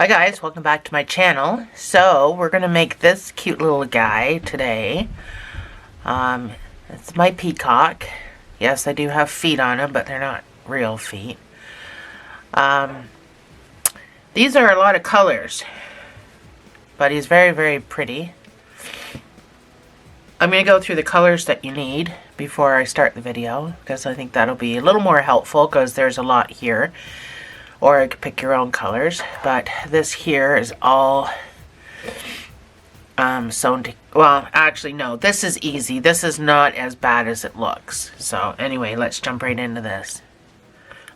Hi guys, welcome back to my channel. So we're gonna make this cute little guy today. It's my Peacock. Yes, I do have feet on him, but they're not real feet. These are a lot of colors, but he's very, very pretty. I'm gonna go through the colors that you need before I start the video, because I think that'll be a little more helpful, because there's a lot here. Or you could pick your own colors, but this here is all sewn to, well, actually no, this is easy. This is not as bad as it looks. So anyway, let's jump right into this.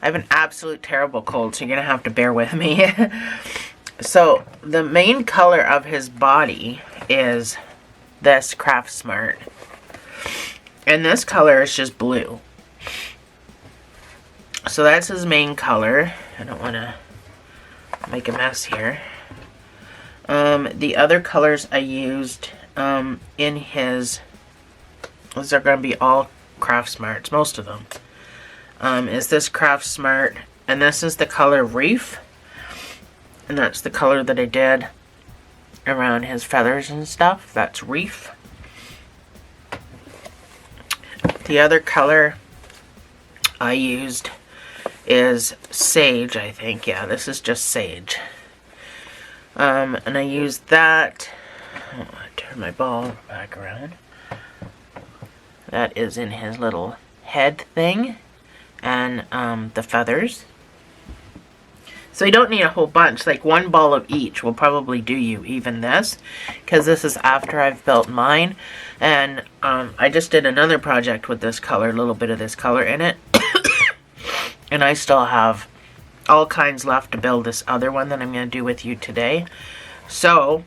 I have an absolute terrible cold, so you're gonna have to bear with me. So the main color of his body is this Craft Smart, and this color is just blue. So that's his main color. I don't want to make a mess here. The other colors I used in his, those are going to be all Craft Smarts, most of them, is this Craft Smart, and this is the color Reef, and that's the color that I did around his feathers and stuff. That's Reef. The other color I used is Sage, I think. Yeah, this is just Sage. And I used that. Oh, I turn my ball back around. That is in his little head thing. And the feathers. So you don't need a whole bunch. Like one ball of each will probably do you, even this. Because this is after I've built mine. And I just did another project with this color, a little bit of this color in it. And I still have all kinds left to build this other one that I'm going to do with you today. So,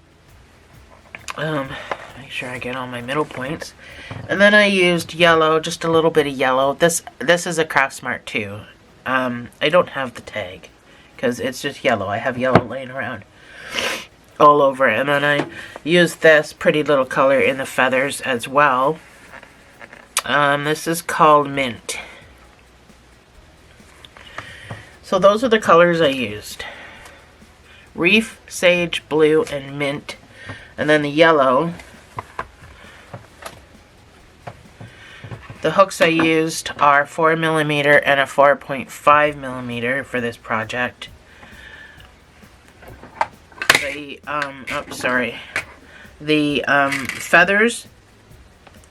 make sure I get all my middle points. And then I used yellow, just a little bit of yellow. This is a Craft Smart too. I don't have the tag, because it's just yellow. I have yellow laying around all over it. And then I used this pretty little color in the feathers as well. This is called Mint. So those are the colors I used. Reef, Sage, Blue, and Mint. And then the yellow. The hooks I used are 4mm and a 4.5mm for this project. The, The feathers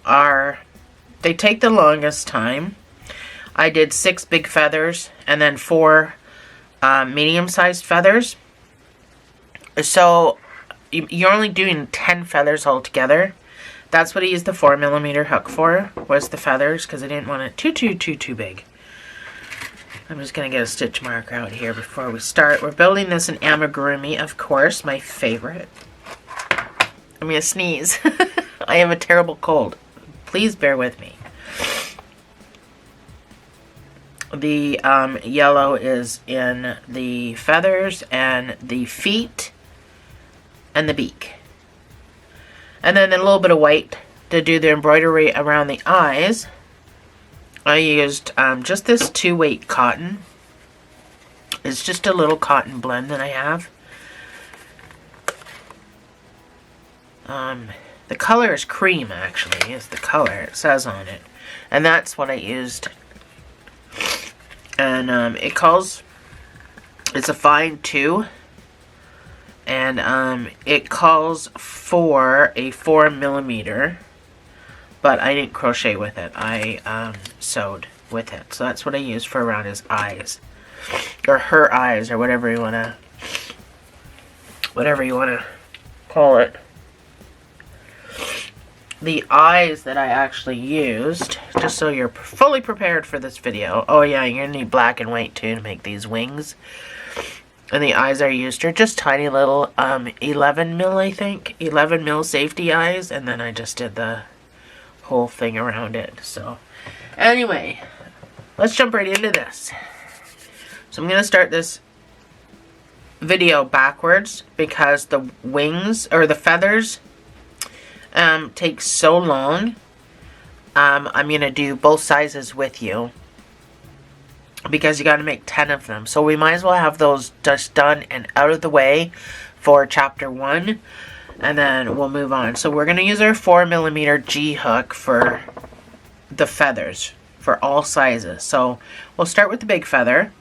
are, they take the longest time. I did 6 big feathers and then 4 medium-sized feathers. So you're only doing 10 feathers altogether. That's what I used the 4mm hook for, was the feathers, because I didn't want it too big. I'm just going to get a stitch marker out here before we start. We're building this in amigurumi, of course, my favorite. I'm going to sneeze. I have a terrible cold. Please bear with me. The yellow is in the feathers and the feet and the beak. And then a little bit of white to do the embroidery around the eyes. I used just this 2-weight cotton. It's just a little cotton blend that I have. The color is cream, actually, is the color it says on it. And that's what I used. And it's a fine 2, and it calls for a 4mm, but I didn't crochet with it. I sewed with it, so that's what I used for around his eyes, or her eyes, or whatever you wanna call it. The eyes that I actually used, just so you're fully prepared for this video. Oh yeah, you're gonna need black and white too to make these wings. And the eyes I used are just tiny little 11mm, I think. 11mm safety eyes, and then I just did the whole thing around it. So anyway, let's jump right into this. So I'm gonna start this video backwards because the wings, or the feathers, takes so long. I'm going to do both sizes with you. because you got to make 10 of them. So we might as well have those just done and out of the way for chapter 1, and then we'll move on. So we're going to use our 4mm G hook for the feathers for all sizes. So we'll start with the big feather,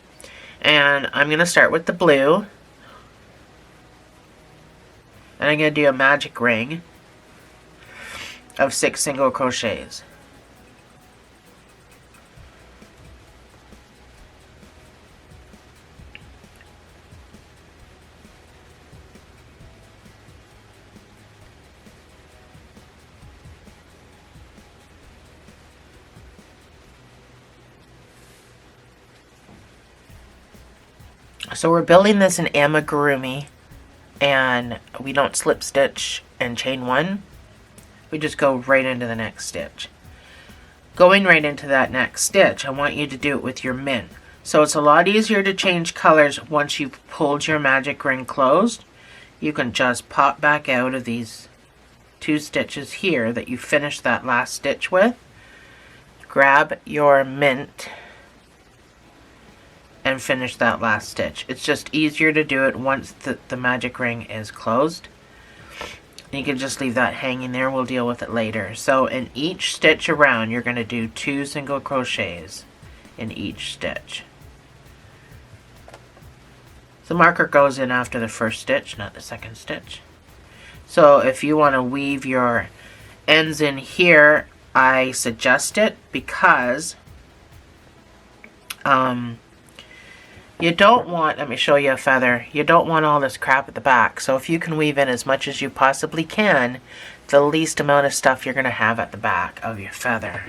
and I'm going to start with the blue, and I'm going to do a magic ring of 6 single crochets. So we're building this in amigurumi, and we don't slip stitch and chain 1. We just go right into the next stitch. Going right into that next stitch, I want you to do it with your mint. So it's a lot easier to change colors once you've pulled your magic ring closed. You can just pop back out of these 2 stitches here that you finished that last stitch with. Grab your mint and finish that last stitch. It's just easier to do it once the magic ring is closed. You can just leave that hanging there. We'll deal with it later. So in each stitch around, you're going to do 2 single crochets in each stitch. The marker goes in after the first stitch, not the second stitch. So if you want to weave your ends in here, I suggest it because you don't want, let me show you a feather, you don't want all this crap at the back. So if you can weave in as much as you possibly can, the least amount of stuff you're going to have at the back of your feather.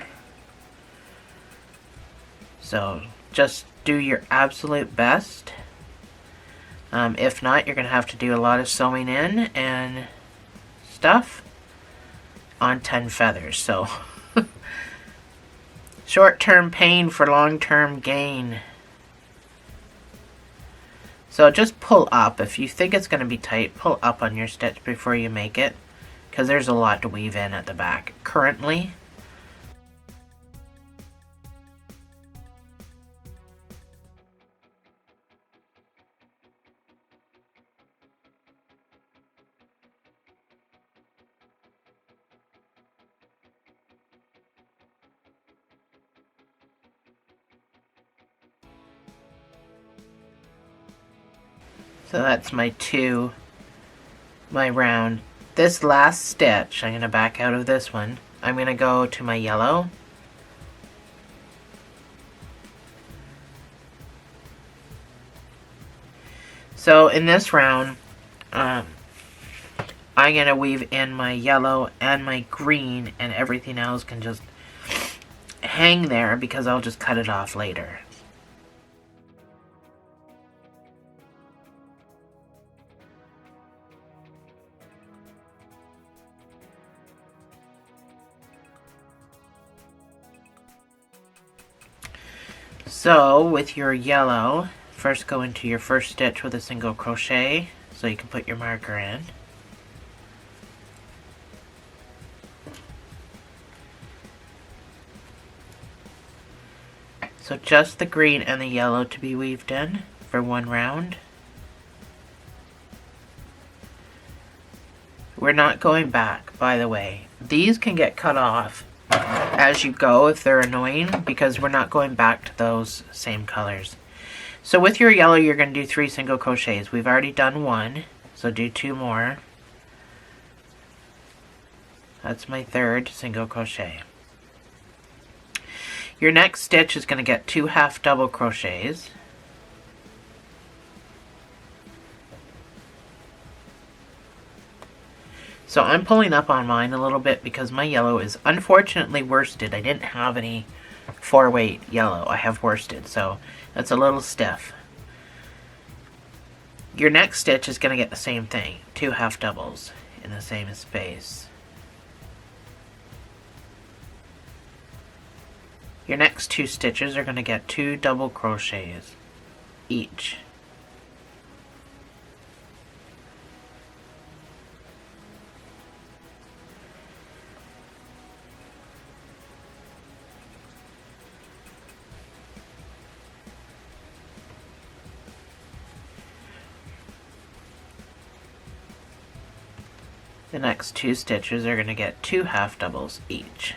So just do your absolute best. If not, you're going to have to do a lot of sewing in and stuff on 10 feathers. So short-term pain for long-term gain. So just pull up. If you think it's going to be tight, pull up on your stitch before you make it, because there's a lot to weave in at the back currently. So that's my round. This last stitch, I'm going to back out of this one. I'm going to go to my yellow. So in this round, I'm going to weave in my yellow and my green, and everything else can just hang there because I'll just cut it off later. So with your yellow, first go into your first stitch with a single crochet so you can put your marker in. So just the green and the yellow to be weaved in for one round. We're not going back, by the way. These can get cut off as you go if they're annoying, because we're not going back to those same colors. So with your yellow, you're going to do 3 single crochets. We've already done 1, so do 2 more. That's my 3rd single crochet. Your next stitch is going to get 2 half double crochets. So I'm pulling up on mine a little bit because my yellow is unfortunately worsted. I didn't have any 4-weight yellow. I have worsted, so that's a little stiff. Your next stitch is going to get the same thing, 2 half doubles in the same space. Your next 2 stitches are going to get 2 double crochets each. The next 2 stitches are going to get 2 half doubles each.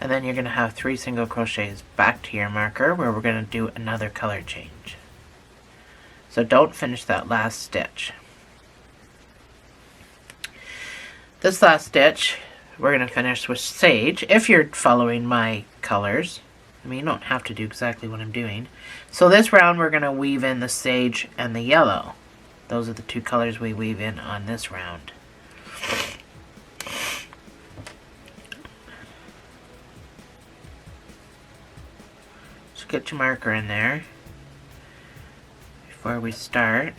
And then you're going to have 3 single crochets back to your marker where we're going to do another color change. So don't finish that last stitch. This last stitch we're going to finish with sage if you're following my colors. I mean, you don't have to do exactly what I'm doing. So this round we're going to weave in the sage and the yellow. Those are the 2 colors we weave in on this round. Get your marker in there before we start.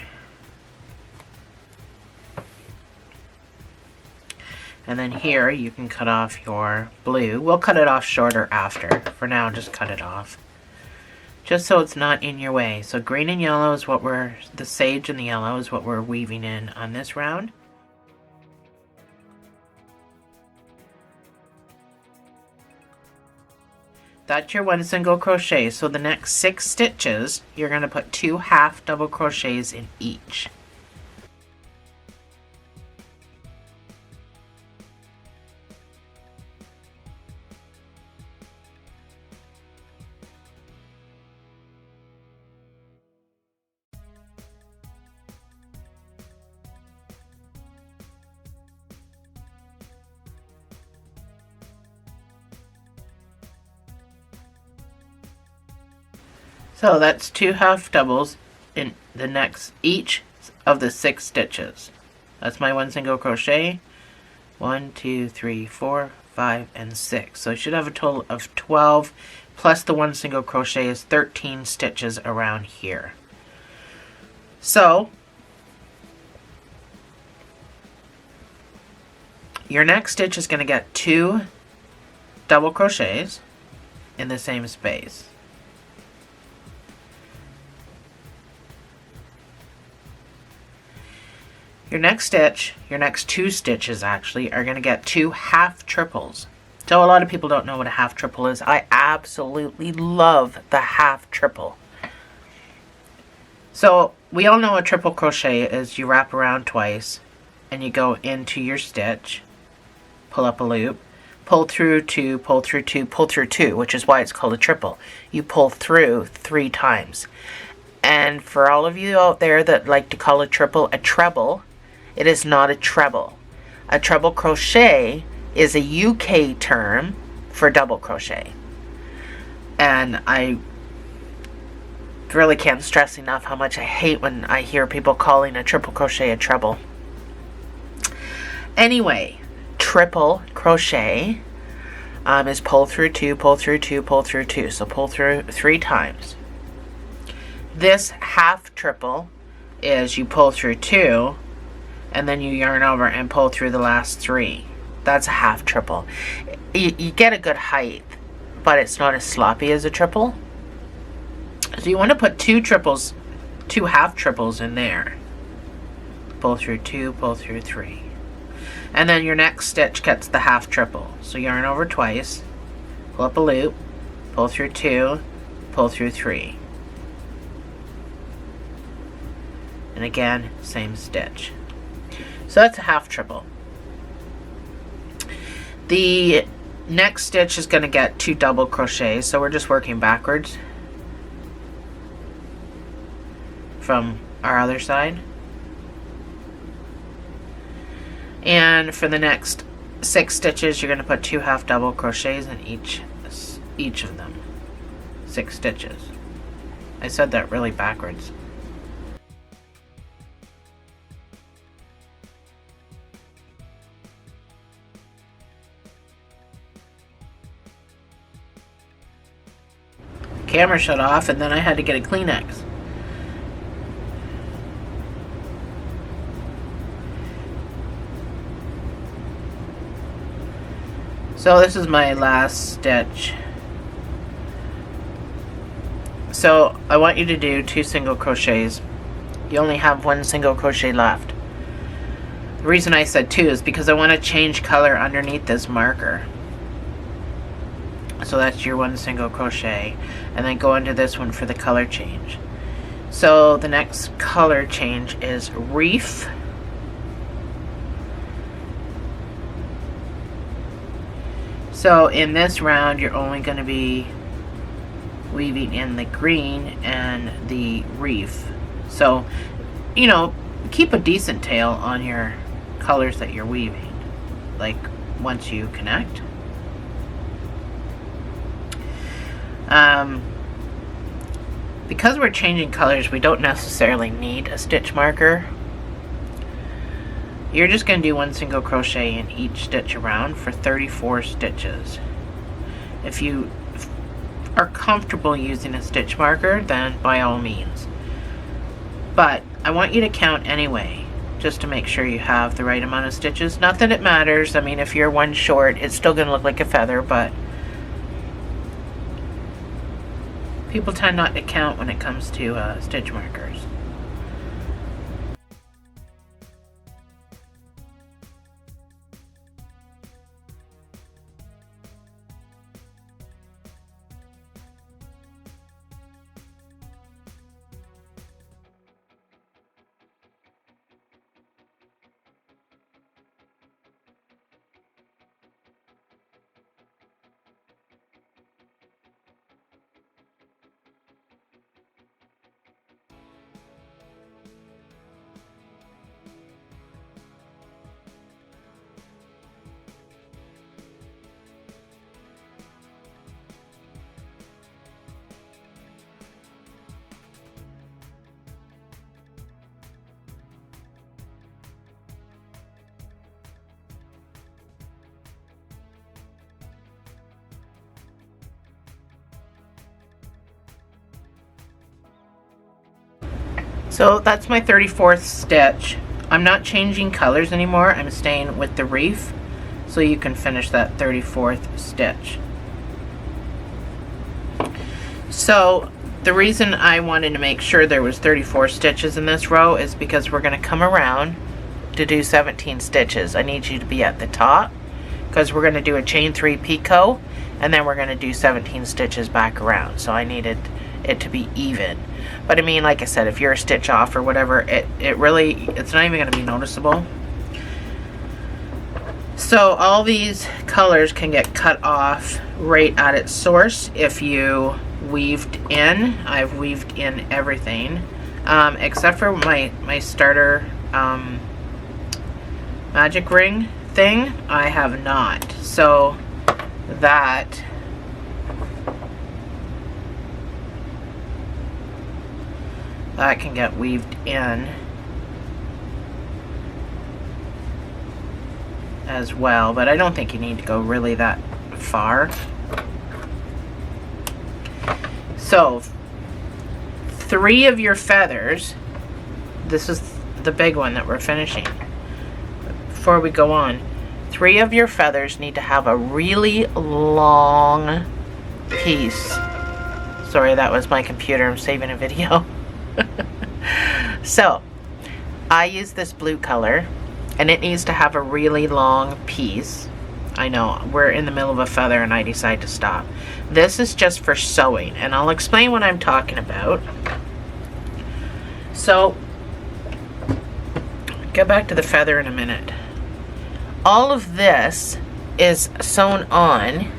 And then here you can cut off your blue. We'll cut it off shorter after. For now, just cut it off. Just so it's not in your way. So green and yellow is what the sage and the yellow is what we're weaving in on this round. That's your 1 single crochet. So the next 6 stitches, you're going to put 2 half double crochets in each. So that's 2 half doubles in the next each of the 6 stitches. That's my 1 single crochet. 1, 2, 3, 4, 5, and 6. So I should have a total of 12 plus the 1 single crochet is 13 stitches around here. So your next stitch is going to get 2 double crochets in the same space. Your next stitch, your next 2 stitches actually, are going to get 2 half triples. So a lot of people don't know what a half triple is. I absolutely love the half triple. So we all know a triple crochet is you wrap around twice and you go into your stitch, pull up a loop, pull through 2, pull through 2, pull through 2, which is why it's called a triple. You pull through 3 times. And for all of you out there that like to call a triple a treble, it is not a treble. A treble crochet is a UK term for double crochet. And I really can't stress enough how much I hate when I hear people calling a triple crochet a treble. Anyway, triple crochet is pull through 2, pull through 2, pull through 2. So pull through 3 times. This half triple is you pull through 2 and then you yarn over and pull through the last 3. That's a half triple. You get a good height, but it's not as sloppy as a triple. So you want to put 2 triples, 2 half triples in there. Pull through 2, pull through 3. And then your next stitch gets the half triple. So yarn over twice, pull up a loop, pull through 2, pull through 3. And again, same stitch. So that's a half triple. The next stitch is going to get 2 double crochets, so we're just working backwards from our other side. And for the next 6 stitches, you're going to put 2 half double crochets in each of them. 6 stitches. I said that really backwards. Camera shut off and then I had to get a Kleenex. So this is my last stitch. So I want you to do 2 single crochets. You only have 1 single crochet left. The reason I said 2 is because I want to change color underneath this marker. So that's your 1 single crochet, and then go into this one for the color change. So the next color change is reef. So in this round you're only going to be weaving in the green and the reef. So, you know, keep a decent tail on your colors that you're weaving, like once you connect. Because we're changing colors, we don't necessarily need a stitch marker. You're just going to do 1 single crochet in each stitch around for 34 stitches. If you are comfortable using a stitch marker, then by all means. But I want you to count anyway, just to make sure you have the right amount of stitches. Not that it matters. I mean, if you're 1 short, it's still going to look like a feather, but people tend not to count when it comes to stitch markers. So that's my 34th stitch. I'm not changing colors anymore. I'm staying with the reef, so you can finish that 34th stitch. So the reason I wanted to make sure there was 34 stitches in this row is because we're going to come around to do 17 stitches. I need you to be at the top because we're going to do a chain 3 picot, and then we're going to do 17 stitches back around. So I needed it to be even. But I mean, like I said, if you're a stitch off or whatever, it's not even going to be noticeable. So all these colors can get cut off right at its source if you weaved in. I've weaved in everything, except for my starter magic ring thing. I have not. So that can get weaved in as well, but I don't think you need to go really that far. So 3 of your feathers, this is the big one that we're finishing. Before we go on, 3 of your feathers need to have a really long piece. Sorry, that was my computer. I'm saving a video. So I use this blue color, and it needs to have a really long piece. I know we're in the middle of a feather and I decide to stop. This is just for sewing, and I'll explain what I'm talking about. So get back to the feather in a minute. All of this is sewn on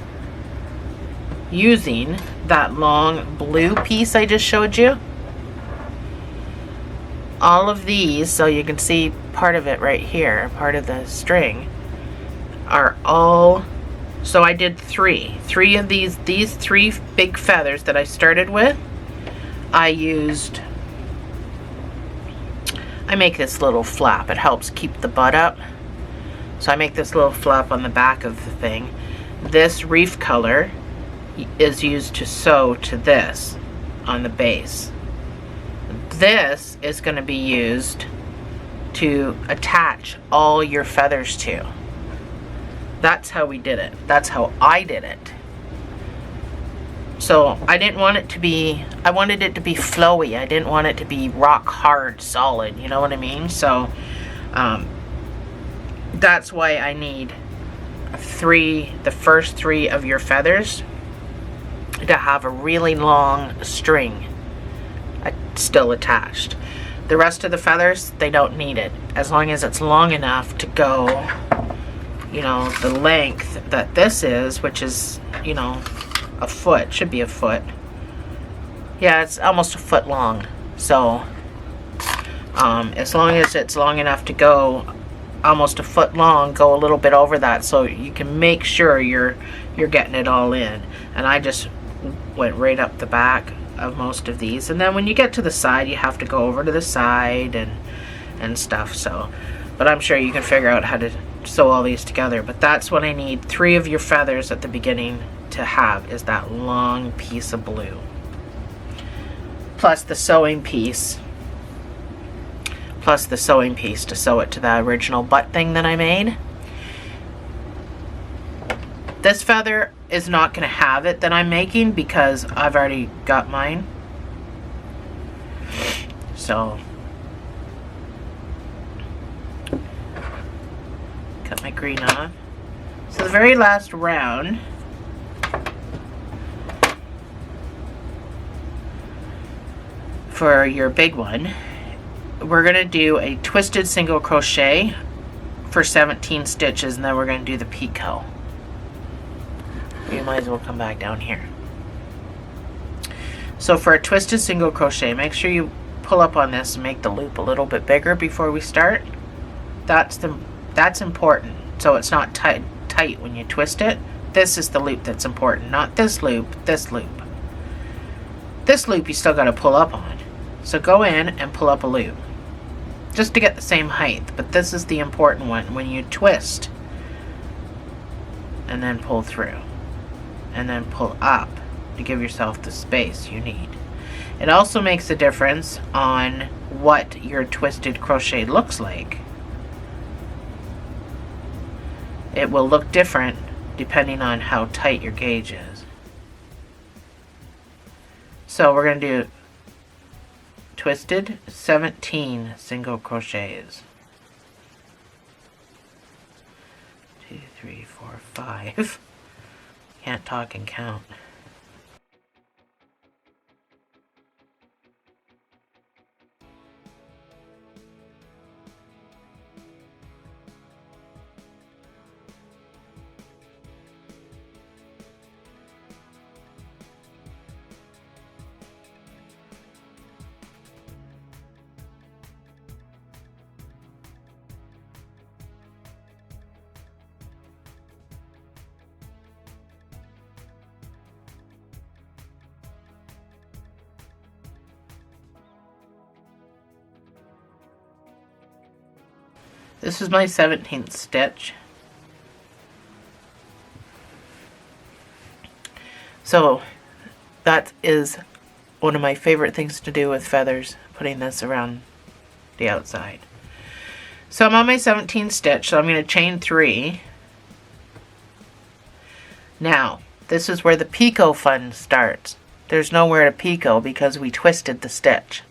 using that long blue piece I just showed you. All of these, so you can see part of it right here, part of the string, are all, so I did 3 of these 3 big feathers that I started with. I make this little flap. It helps keep the butt up. So I make this little flap on the back of the thing. This reef color is used to sew to this on the base. This is going to be used to attach all your feathers to. That's how we did it. That's how I did it. So I didn't want it to be, I wanted it to be flowy. I didn't want it to be rock hard solid, you know what I mean? So That's why I need the first 3 of your feathers to have a really long string still attached. The rest of the feathers, they don't need it, as long as it's long enough to go, you know, the length that this is, which is, you know, a foot, should be a foot. Yeah, it's almost a foot long. So as long as it's long enough to go almost a foot long, go a little bit over that, so you can make sure you're getting it all in. And I just went right up the back of most of these, and then when you get to the side, you have to go over to the side and stuff. So, but I'm sure you can figure out how to sew all these together. But that's what I need 3 of your feathers at the beginning to have, is that long piece of blue, plus the sewing piece, to sew it to the original butt thing that I made. This feather is not going to have it that I'm making because I've already got mine. So, cut my green off. So the very last round, for your big one, we're going to do a twisted single crochet for 17 stitches, and then we're going to do the picot. You might as well come back down here. So for a twisted single crochet, make sure you pull up on this and make the loop a little bit bigger before we start. That's important, so it's not tight when you twist it. This is the loop that's important, not this loop, this loop. This loop you still got to pull up on. So go in and pull up a loop, just to get the same height, but this is the important one, when you twist and then pull through and then pull up to give yourself the space you need. It also makes a difference on what your twisted crochet looks like. It will look different depending on how tight your gauge is. So we're going to do twisted 17 single crochets. 2, 3, 4, 5. Can't talk and count. This is my 17th stitch. So that is one of my favorite things to do with feathers, putting this around the outside. So I'm on my 17th stitch, so I'm going to chain 3. Now, this is where the picot fun starts. There's nowhere to picot because we twisted the stitch.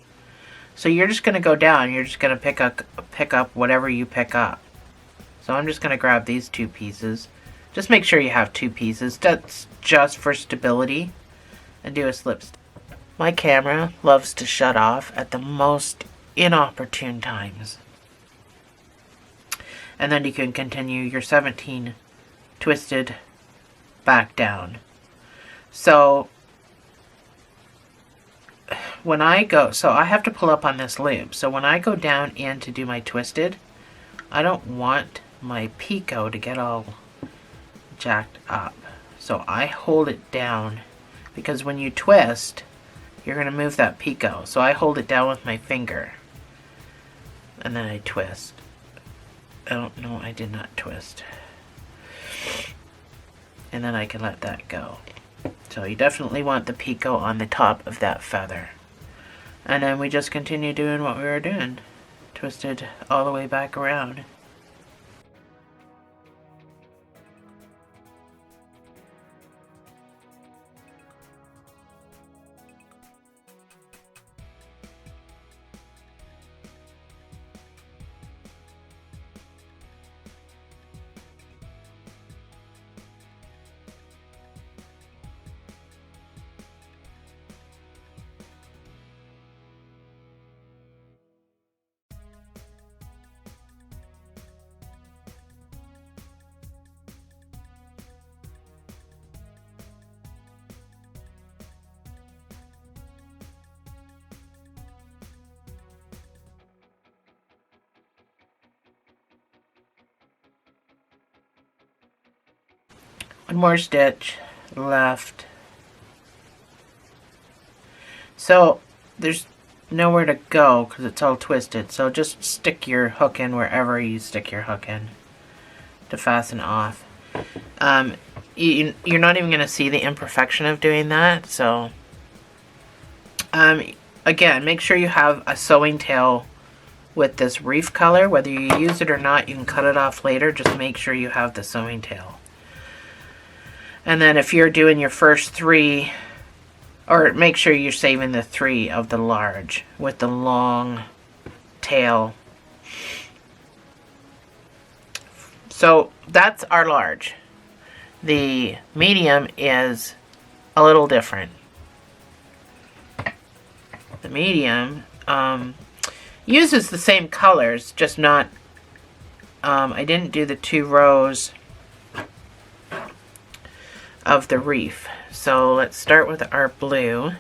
So you're just going to go down, you're just going to pick up whatever you pick up. So I'm just going to grab these 2 pieces. Just make sure you have 2 pieces. That's just for stability. And do a slip stitch. My camera loves to shut off at the most inopportune times. And then you can continue your 17 twisted back down. So when I go, so I have to pull up on this loop. So when I go down in to do my twisted, I don't want my picot to get all jacked up. So I hold it down, because when you twist, you're going to move that picot. So I hold it down with my finger, and then I twist. Oh no, I did not twist. And then I can let that go. So you definitely want the picot on the top of that feather. And then we just continue doing what we were doing. Twisted all the way back around. one more stitch left. So there's nowhere to go because it's all twisted, so just stick your hook in wherever you stick your hook in to fasten off. You're not even going to see the imperfection of doing that, so again, make sure you have a sewing tail with this reef color. Whether you use it or not, you can cut it off later. Just make sure you have the sewing tail. And then if you're doing your first 3, or make sure you're saving the 3 of the large with the long tail. So that's our large. The medium is a little different. The medium uses the same colors, just not, I didn't do the 2 rows of the reef. So let's start with our blue,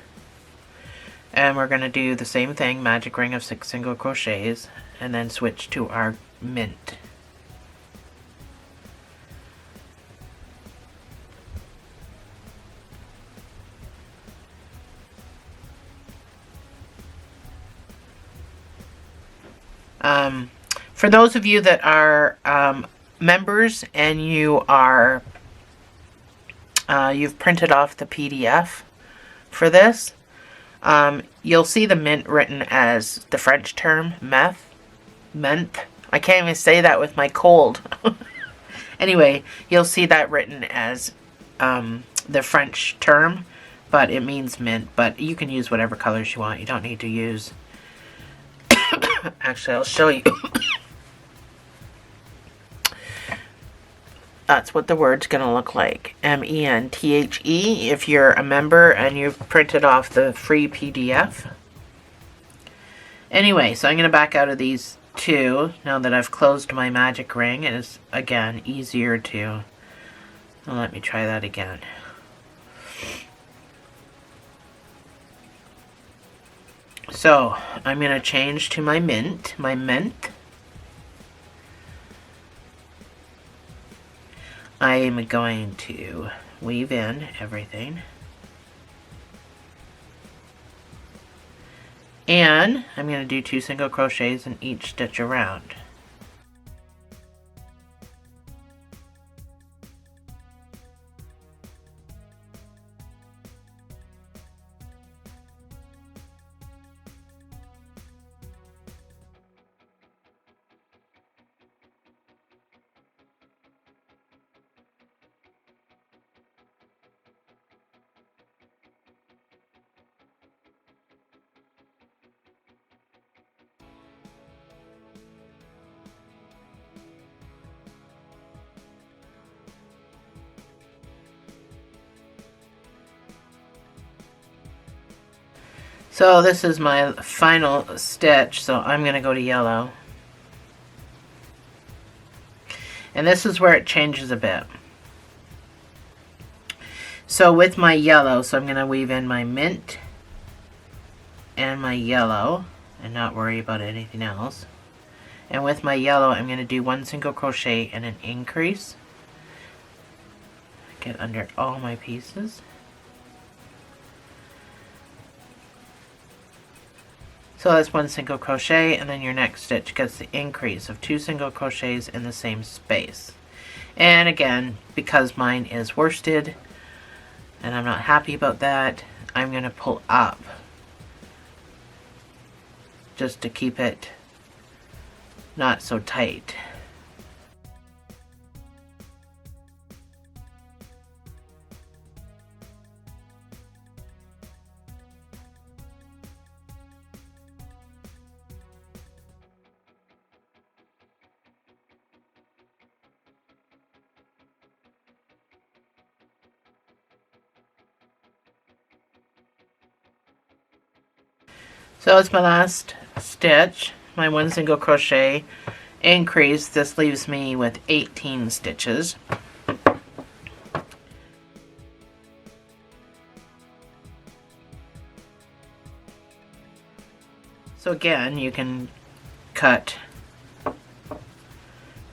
and we're going to do the same thing, magic ring of 6 single crochets, and then switch to our mint. For those of you that are members and you are you've printed off the PDF for this, you'll see the mint written as the French term menthe. I can't even say that with my cold. Anyway, you'll see that written as the French term, but it means mint. But you can use whatever colors you want. You don't need to use. Actually, I'll show you. That's what the word's going to look like. M-E-N-T-H-E if you're a member and you've printed off the free PDF. Anyway, so I'm going to back out of these 2 now that I've closed my magic ring. It is, again, easier to... Well, let me try that again. So, I'm going to change to my mint. I am going to weave in everything. And I'm going to do 2 single crochets in each stitch around. So this is my final stitch, so I'm going to go to yellow. And this is where it changes a bit. So with my yellow, so I'm going to weave in my mint and my yellow and not worry about anything else. And with my yellow, I'm going to do 1 single crochet and an increase. Get under all my pieces. So that's 1 single crochet, and then your next stitch gets the increase of 2 single crochets in the same space. And again, because mine is worsted and I'm not happy about that, I'm going to pull up just to keep it not so tight. So it's my last stitch, my 1 single crochet increase. This leaves me with 18 stitches. So again, you can cut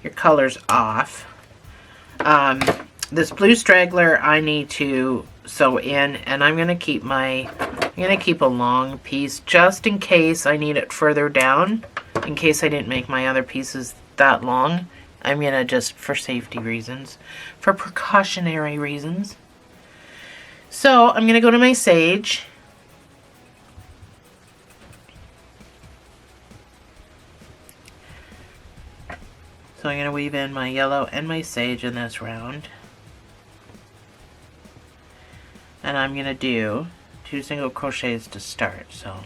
your colors off. This blue straggler I need to sew in, and I'm going to keep a long piece just in case I need it further down, in case I didn't make my other pieces that long. I'm going to just, for safety reasons, for precautionary reasons. So I'm going to go to my sage. So I'm going to weave in my yellow and my sage in this round. And I'm going to do 2 single crochets to start. So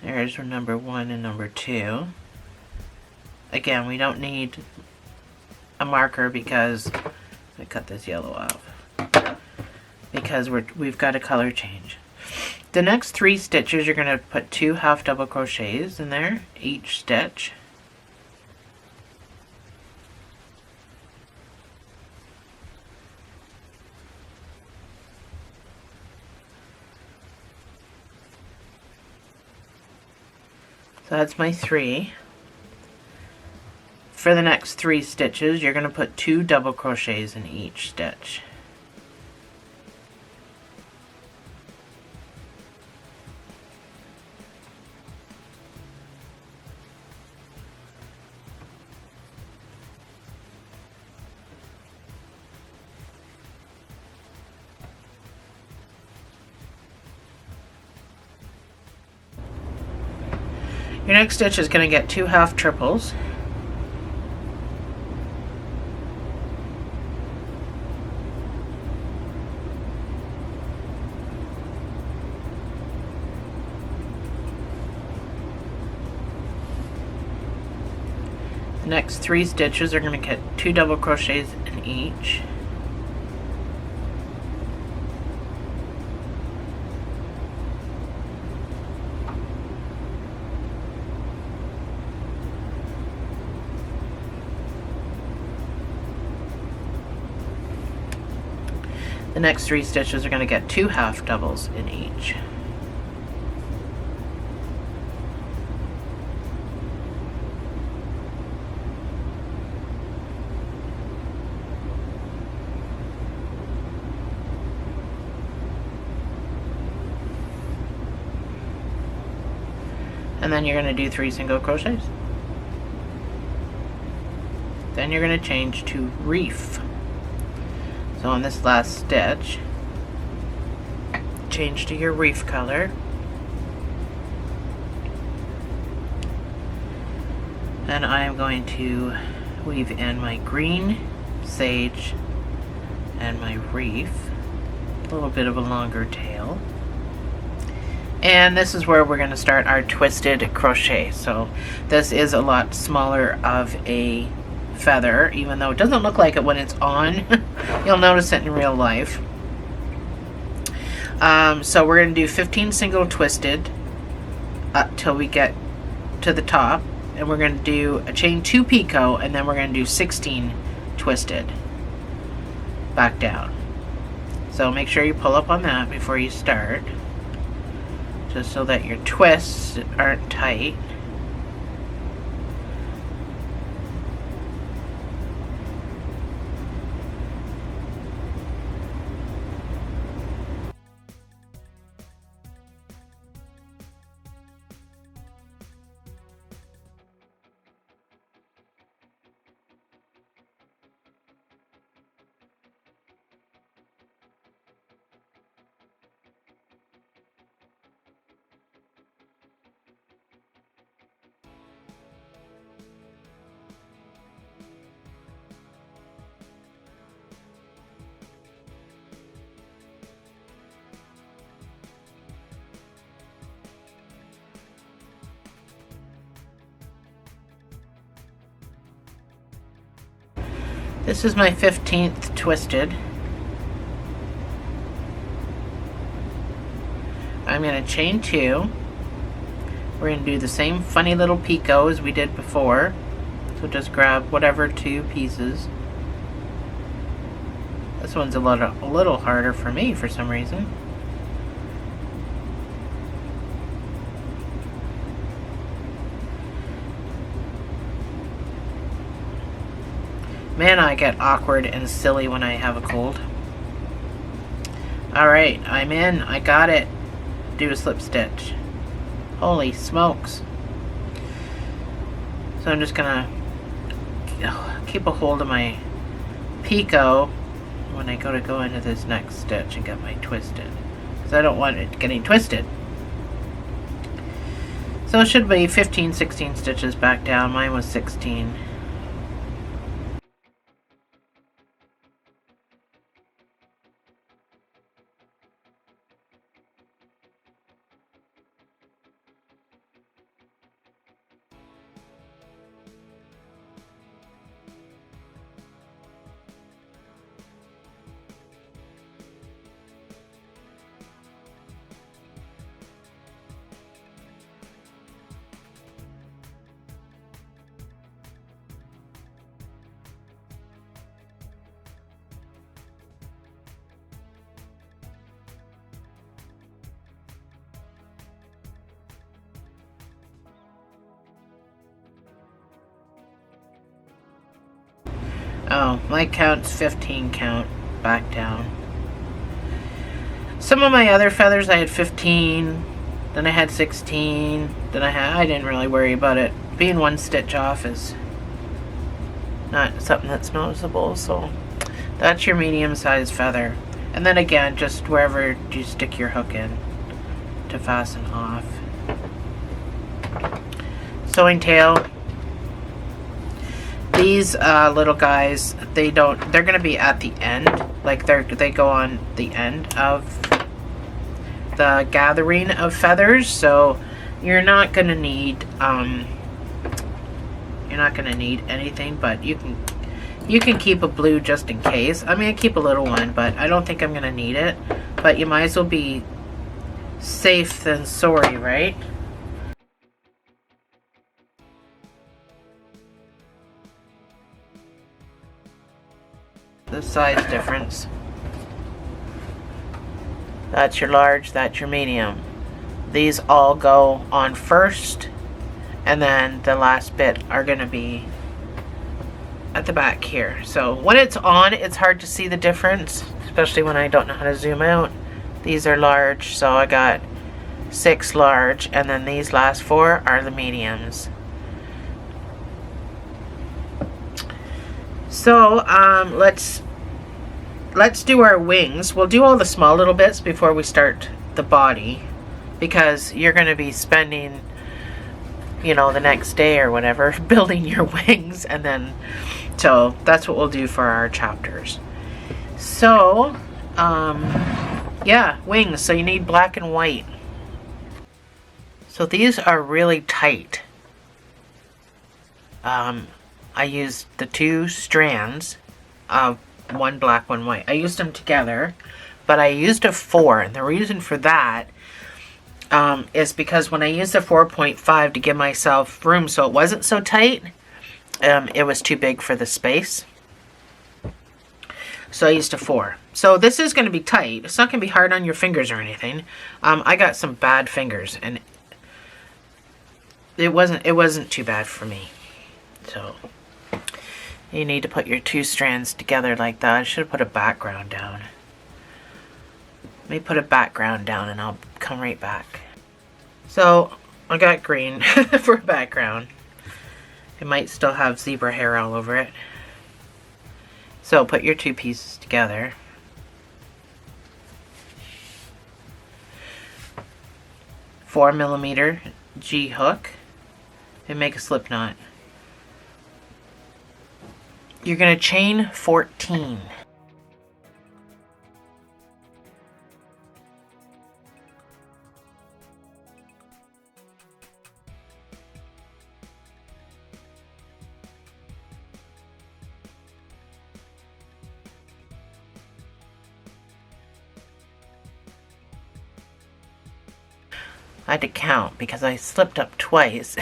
there's number 1 and number 2. Again, we don't need a marker because I cut this yellow off, because we've got a color change. The next 3 stitches, you're going to put 2 half double crochets in there each stitch. So that's my 3. For the next 3 stitches, you're going to put 2 double crochets in each stitch. Your next stitch is going to get 2 half triples. The next 3 stitches are going to get 2 double crochets in each. The next 3 stitches are going to get 2 half doubles in each. And then you're going to do 3 single crochets. Then you're going to change to reef. So on this last stitch, change to your reef color. And I am going to weave in my green sage and my reef, a little bit of a longer tail. And this is where we're going to start our twisted crochet. So this is a lot smaller of a feather, even though it doesn't look like it when it's on. You'll notice it in real life. So we're going to do 15 single twisted up till we get to the top, and we're going to do a chain 2 picot, and then we're going to do 16 twisted back down. So make sure you pull up on that before you start, just so that your twists aren't tight. This is my 15th twisted. I'm going to chain 2. We're going to do the same funny little picot as we did before. So just grab whatever 2 pieces. This one's a little harder for me for some reason. Man, I get awkward and silly when I have a cold. Alright, I'm in. I got it. Do a slip stitch. Holy smokes. So I'm just gonna keep a hold of my picot when I go into this next stitch and get my twisted, because I don't want it getting twisted. So it should be 15, 16 stitches back down. Mine was 16. Oh, my count's 15 count back down. Some of my other feathers I had 15, then I had 16, then I didn't really worry about it. Being one stitch off is not something that's noticeable, so that's your medium-sized feather. And then again, just wherever you stick your hook in to fasten off. Sewing tail. These little guys, they're going to be at the end, like they go on the end of the gathering of feathers, so you're not going to need anything, but you can keep a blue just in case. I mean, I keep a little one, but I don't think I'm going to need it, but you might as well be safe than sorry, right? The size difference. That's your large, that's your medium. These all go on first, and then the last bit are going to be at the back here. So when it's on, it's hard to see the difference, especially when I don't know how to zoom out. These are large, so I got 6 large, and then these last 4 are the mediums. So let's do our wings. We'll do all the small little bits before we start the body, because you're going to be spending, you know, the next day or whatever building your wings, and then so that's what we'll do for our chapters. So yeah, wings. So you need black and white. So these are really tight. I used the 2 strands of one black, one white. I used them together, but I used a 4, and the reason for that is because when I used a 4.5 to give myself room so it wasn't so tight, it was too big for the space. So I used a 4. So this is going to be tight. It's not going to be hard on your fingers or anything. I got some bad fingers, and it wasn't too bad for me. So you need to put your 2 strands together like that. I should have put a background down. Let me put a background down and I'll come right back. So I got green for a background. It might still have zebra hair all over it. So put your 2 pieces together. $4mm G hook and make a slip knot. You're going to chain 14. I had to count because I slipped up twice.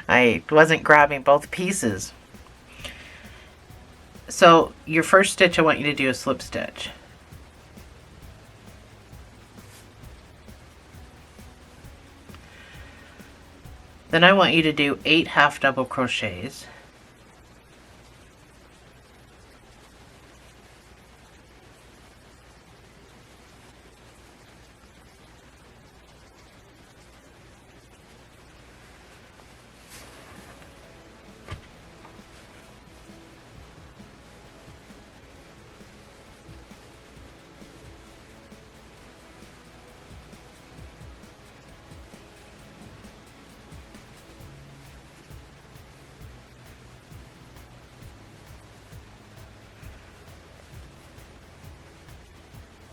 I wasn't grabbing both pieces. So your first stitch, I want you to do a slip stitch. Then I want you to do 8 half double crochets.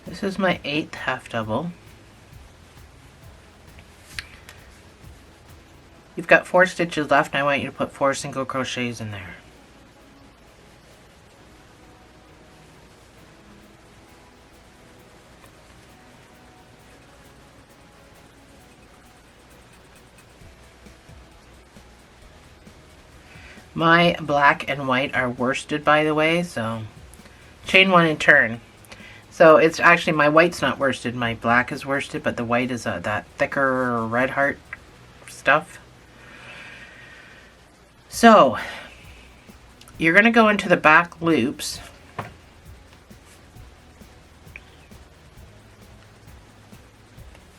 This is my 8th half double. You've got 4 stitches left, and I want you to put 4 single crochets in there. My black and white are worsted, by the way, so chain 1 and turn. So it's actually, my white's not worsted, my black is worsted, but the white is that thicker red heart stuff. So you're going to go into the back loops.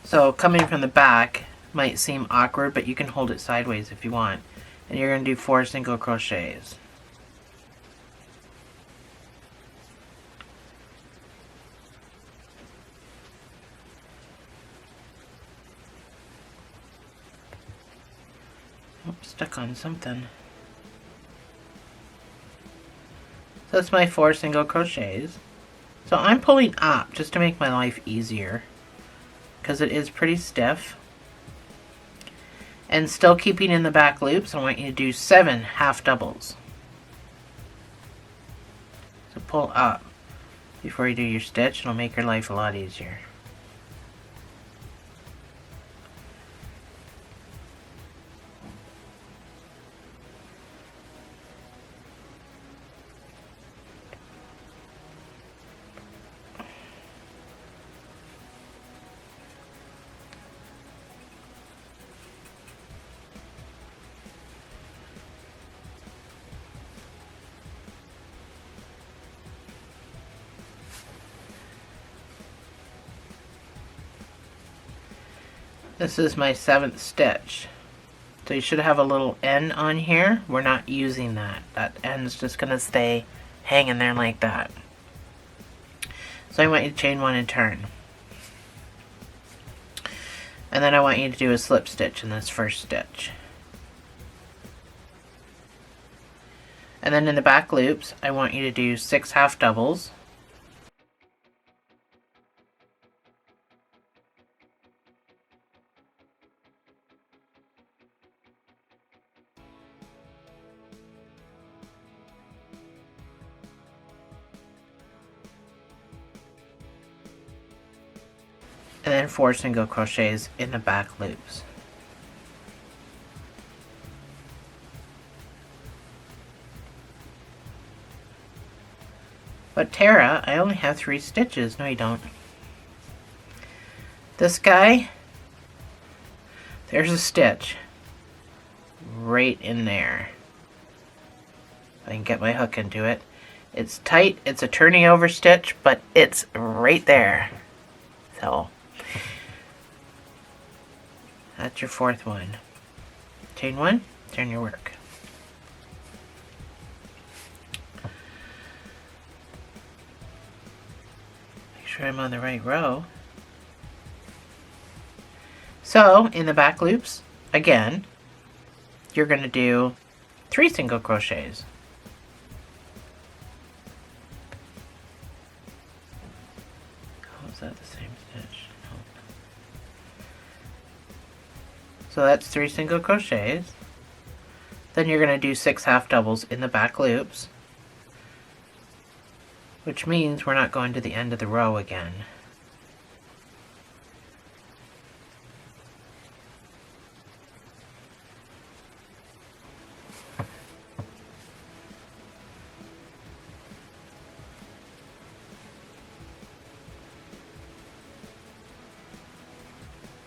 So coming from the back might seem awkward, but you can hold it sideways if you want. And you're going to do 4 single crochets. Oh, stuck on something. So that's my 4 single crochets. So I'm pulling up just to make my life easier, because it is pretty stiff. And still keeping in the back loops, I want you to do 7 half doubles. So pull up before you do your stitch. It'll make your life a lot easier. This is my 7th stitch. So you should have a little N on here. We're not using that. That N's just going to stay hanging there like that. So I want you to chain 1 and turn. And then I want you to do a slip stitch in this first stitch. And then in the back loops, I want you to do 6 half doubles. And then 4 single crochets in the back loops. But Tara, I only have 3 stitches. No, you don't. This guy, there's a stitch right in there. If I can get my hook into it. It's tight, it's a turning over stitch, but it's right there. So that's your 4th one. Chain 1, turn your work. Make sure I'm on the right row. So in the back loops, again, you're going to do 3 single crochets. Oh, is that the same stitch? No. So that's 3 single crochets. Then you're going to do 6 half doubles in the back loops, which means we're not going to the end of the row again.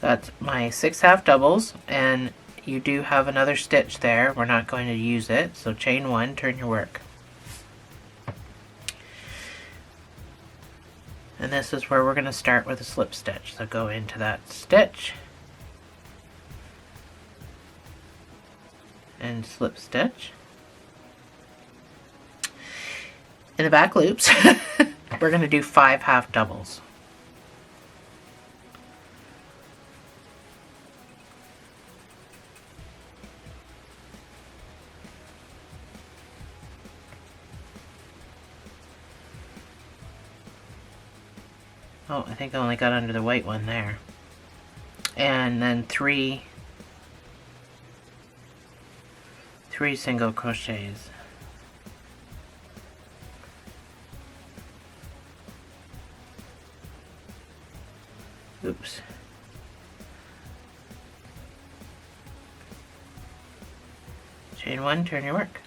That's my 6 half doubles, and you do have another stitch there. We're not going to use it, so chain 1, turn your work. And this is where we're going to start with a slip stitch. So go into that stitch and slip stitch. In the back loops, we're going to do 5 half doubles. Oh, I think I only got under the white one there. And then three single crochets. Oops. Chain one, turn your work.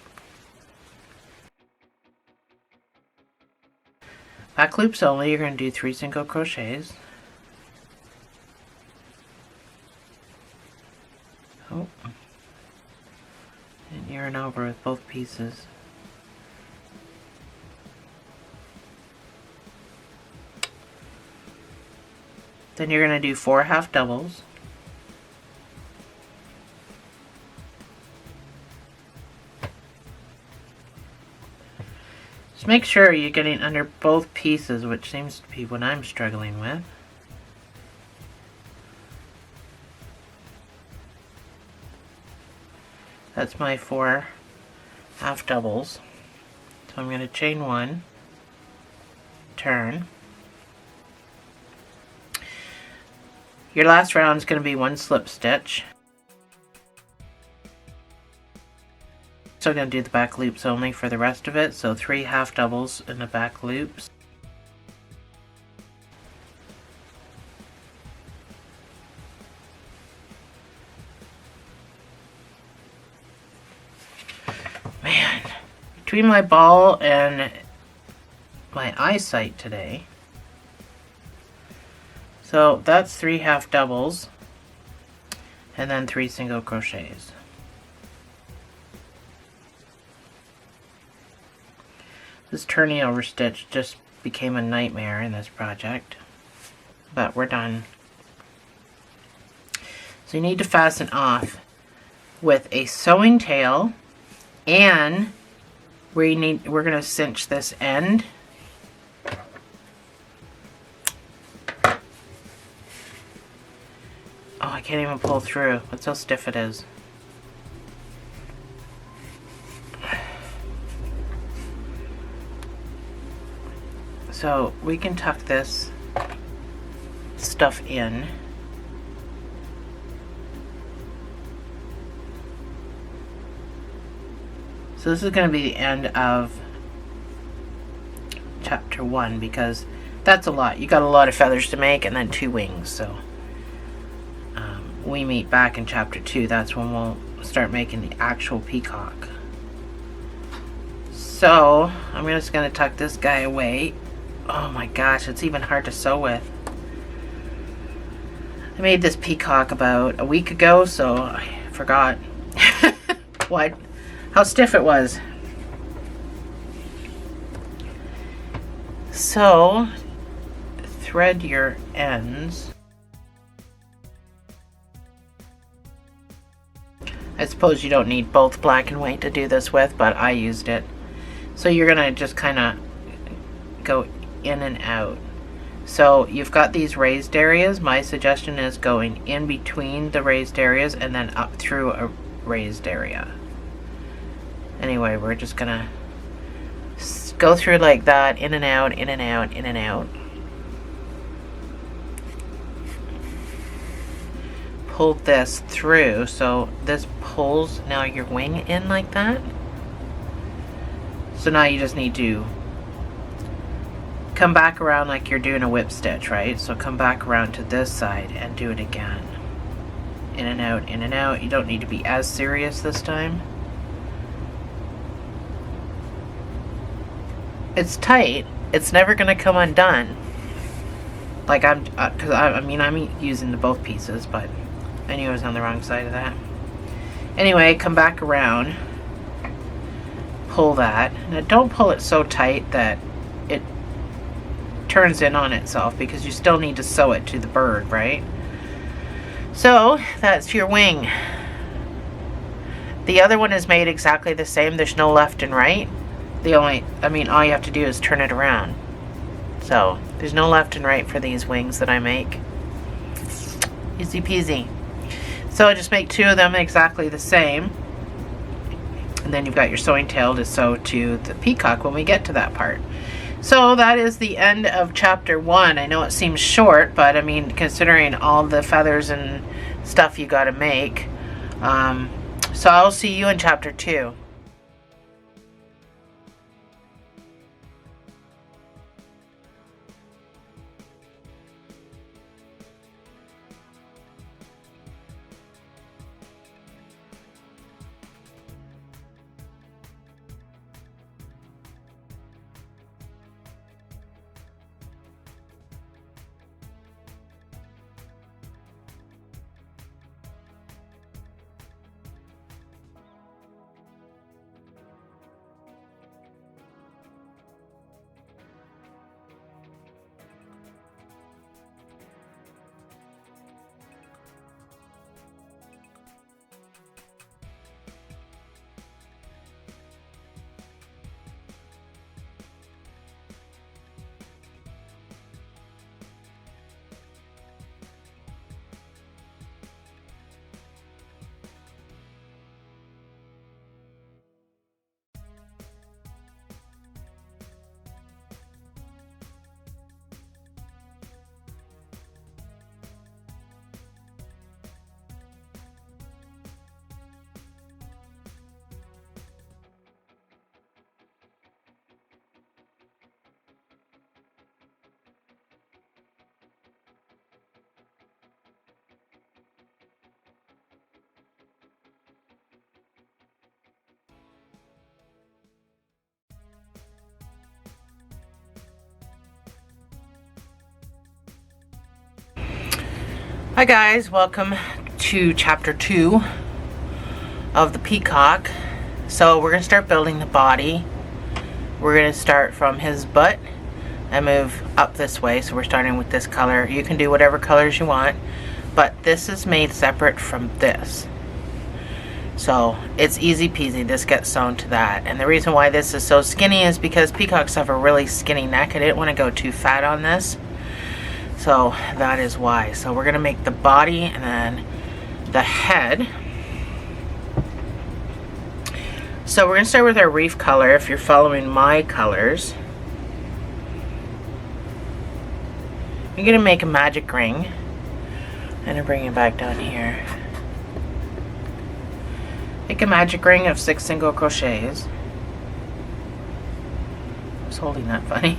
Back loops only, you're going to do 3 single crochets. Oh. And yarn over with both pieces. Then you're going to do 4 half doubles. Just make sure you're getting under both pieces, which seems to be what I'm struggling with. That's my 4 half doubles. So I'm going to chain 1, turn. Your last round is going to be 1 slip stitch. So I'm going to do the back loops only for the rest of it, so 3 half doubles in the back loops. Man, between my ball and my eyesight today. So that's 3 half doubles and then 3 single crochets. This turning over stitch just became a nightmare in this project, but we're done. So you need to fasten off with a sewing tail, and we're going to cinch this end. Oh, I can't even pull through. That's how stiff it is. So we can tuck this stuff in. So this is going to be the end of chapter 1, because that's a lot. You got a lot of feathers to make and then 2 wings. So we meet back in chapter 2. That's when we'll start making the actual peacock. So I'm just going to tuck this guy away. Oh my gosh, it's even hard to sew with. I made this peacock about a week ago, so I forgot how stiff it was. So thread your ends. I suppose you don't need both black and white to do this with, but I used it. So you're gonna just kind of go in and out. So you've got these raised areas. My suggestion is going in between the raised areas and then up through a raised area. Anyway, we're just gonna go through like that, in and out, in and out, in and out. Pull this through, so this pulls now your wing in like that. So now you just need to come back around like you're doing a whip stitch, right? So come back around to this side and do it again. In and out, in and out. You don't need to be as serious this time. It's tight. It's never going to come undone. Like I'm using the both pieces, but I knew I was on the wrong side of that. Anyway, come back around. Pull that. Now don't pull it so tight that it turns in on itself, because you still need to sew it to the bird, right? So that's your wing. The other one is made exactly the same. There's no left and right. All you have to do is turn it around. So there's no left and right for these wings that I make. Easy peasy. So just make 2 of them exactly the same. And then you've got your sewing tail to sew to the peacock when we get to that part. So that is the end of chapter 1. I know it seems short, but I mean, considering all the feathers and stuff you got to make. So I'll see you in chapter 2. Hi guys, welcome to chapter 2 of the Peacock. So we're going to start building the body. We're going to start from his butt and move up this way. So we're starting with this color. You can do whatever colors you want, but this is made separate from this. So it's easy peasy. This gets sewn to that. And the reason why this is so skinny is because peacocks have a really skinny neck. I didn't want to go too fat on this. So that is why. So we're going to make the body and then the head. So we're going to start with our reef color if you're following my colors. You're going to make a magic ring. I'm going to bring it back down here. Make a magic ring of 6 single crochets. I was holding that funny.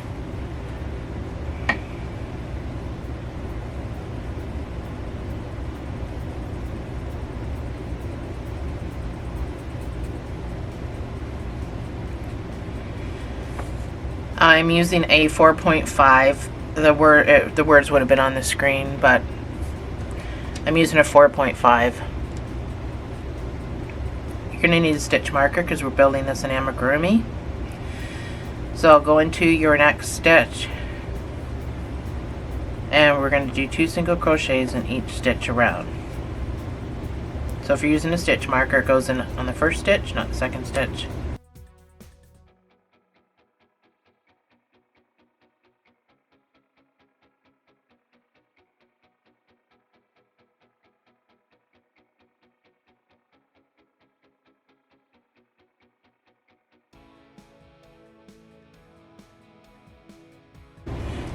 I'm using a 4.5. The words would have been on the screen, but I'm using a 4.5. You're going to need a stitch marker because we're building this in amigurumi. So go into your next stitch, and we're going to do 2 single crochets in each stitch around. So if you're using a stitch marker, it goes in on the first stitch, not the second stitch.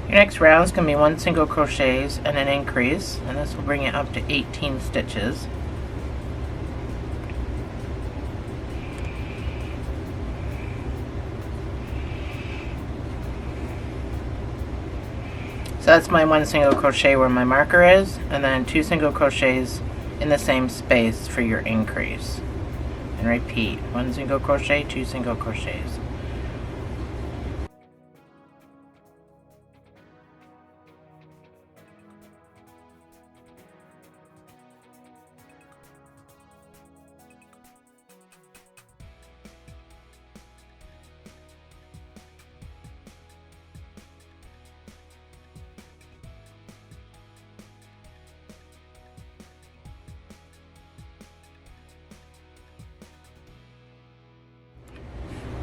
Your next round is going to be 1 single crochets and an increase, and this will bring it up to 18 stitches. So that's my 1 single crochet where my marker is, and then 2 single crochets in the same space for your increase. And repeat, 1 single crochet, 2 single crochets.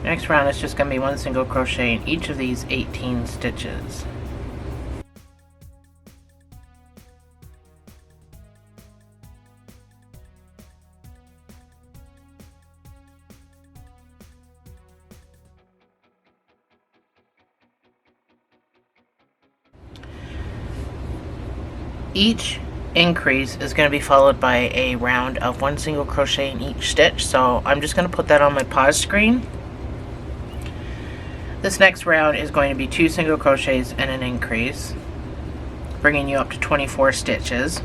Next round is just going to be 1 single crochet in each of these 18 stitches. Each increase is going to be followed by a round of 1 single crochet in each stitch, so I'm just going to put that on my pause screen. This next round is going to be 2 single crochets and an increase, bringing you up to 24 stitches.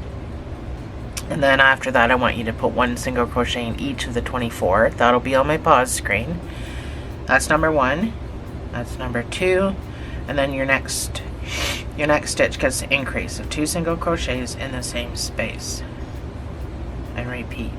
And then after that I want you to put 1 single crochet in each of the 24. That'll be on my pause screen. That's number 1. That's number 2. And then your next stitch gets the increase of 2 single crochets in the same space. And repeat.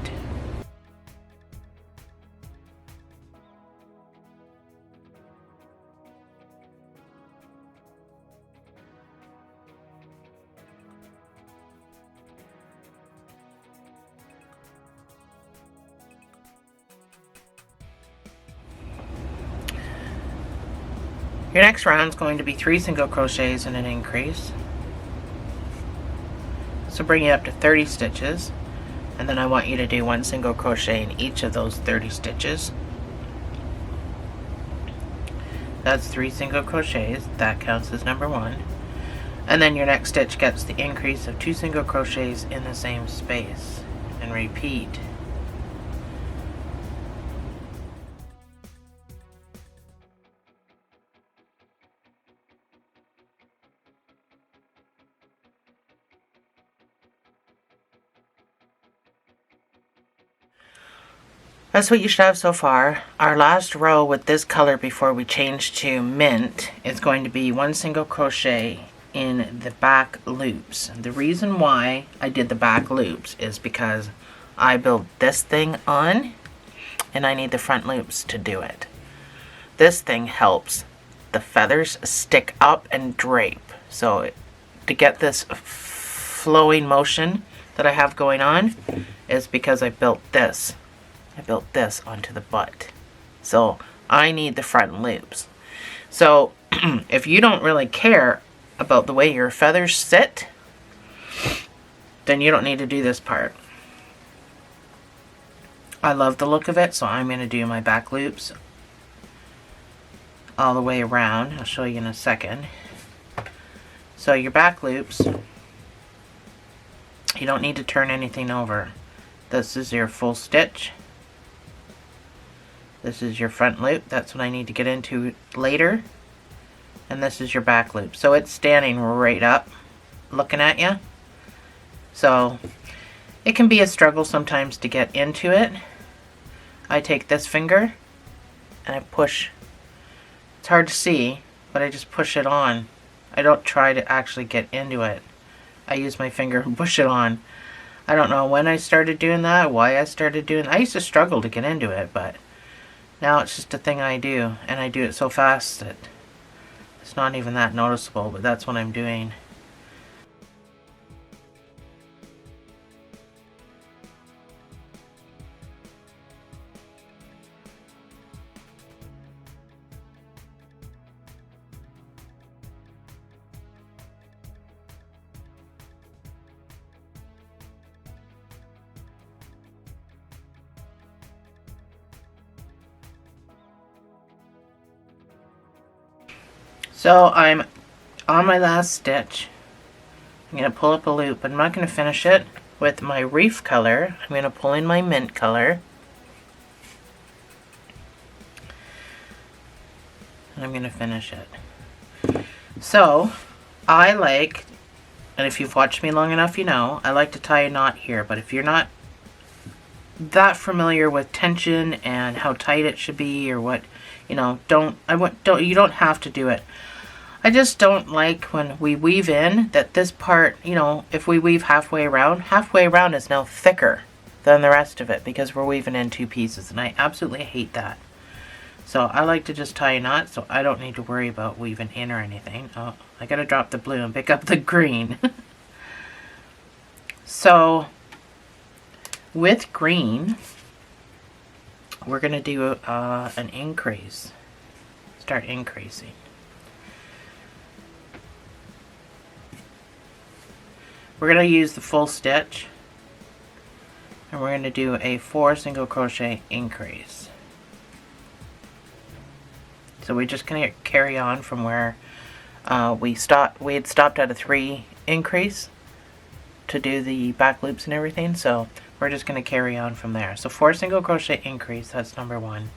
Your next round is going to be 3 single crochets and an increase. So bring you up to 30 stitches, and then I want you to do 1 single crochet in each of those 30 stitches. That's 3 single crochets. That counts as number 1. And then your next stitch gets the increase of 2 single crochets in the same space. And repeat. That's what you should have so far. Our last row with this color before we change to mint is going to be 1 single crochet in the back loops. The reason why I did the back loops is because I built this thing on and I need the front loops to do it. This thing helps the feathers stick up and drape. So to get this flowing motion that I have going on is because I built this. I built this onto the butt. So I need the front loops. So if you don't really care about the way your feathers sit, then you don't need to do this part. I love the look of it, so I'm going to do my back loops all the way around. I'll show you in a second. So your back loops, you don't need to turn anything over. This is your full stitch. This is your front loop. That's what I need to get into later. And this is your back loop. So it's standing right up, looking at you. So it can be a struggle sometimes to get into it. I take this finger and I push. It's hard to see, but I just push it on. I don't try to actually get into it. I use my finger and push it on. I don't know when I started doing that, why I started doing it. I used to struggle to get into it, but now it's just a thing I do, and I do it so fast that it's not even that noticeable, but that's what I'm doing. So I'm on my last stitch. I'm going to pull up a loop, but I'm not going to finish it with my reef color. I'm going to pull in my mint color. And I'm going to finish it. So I like, and if you've watched me long enough you know, I like to tie a knot here, but if you're not that familiar with tension and how tight it should be or what, you know, you don't have to do it. I just don't like when we weave in that this part, you know, if we weave halfway around is now thicker than the rest of it because we're weaving in 2 pieces, and I absolutely hate that. So I like to just tie a knot so I don't need to worry about weaving in or anything. Oh, I gotta drop the blue and pick up the green. So with green, we're gonna do an increase. Start increasing. We're going to use the full stitch, and we're going to do a 4 single crochet increase. So we're just going to carry on from where we had stopped at a 3 increase, to do the back loops and everything, so we're just going to carry on from there. So 4 single crochet increase, that's number 1.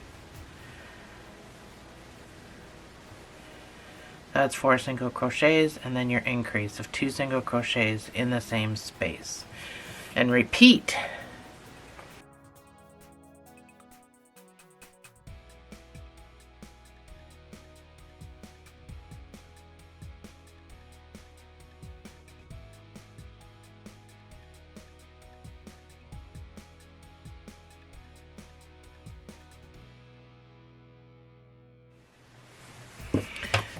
That's 4 single crochets, and then your increase of 2 single crochets in the same space. And repeat.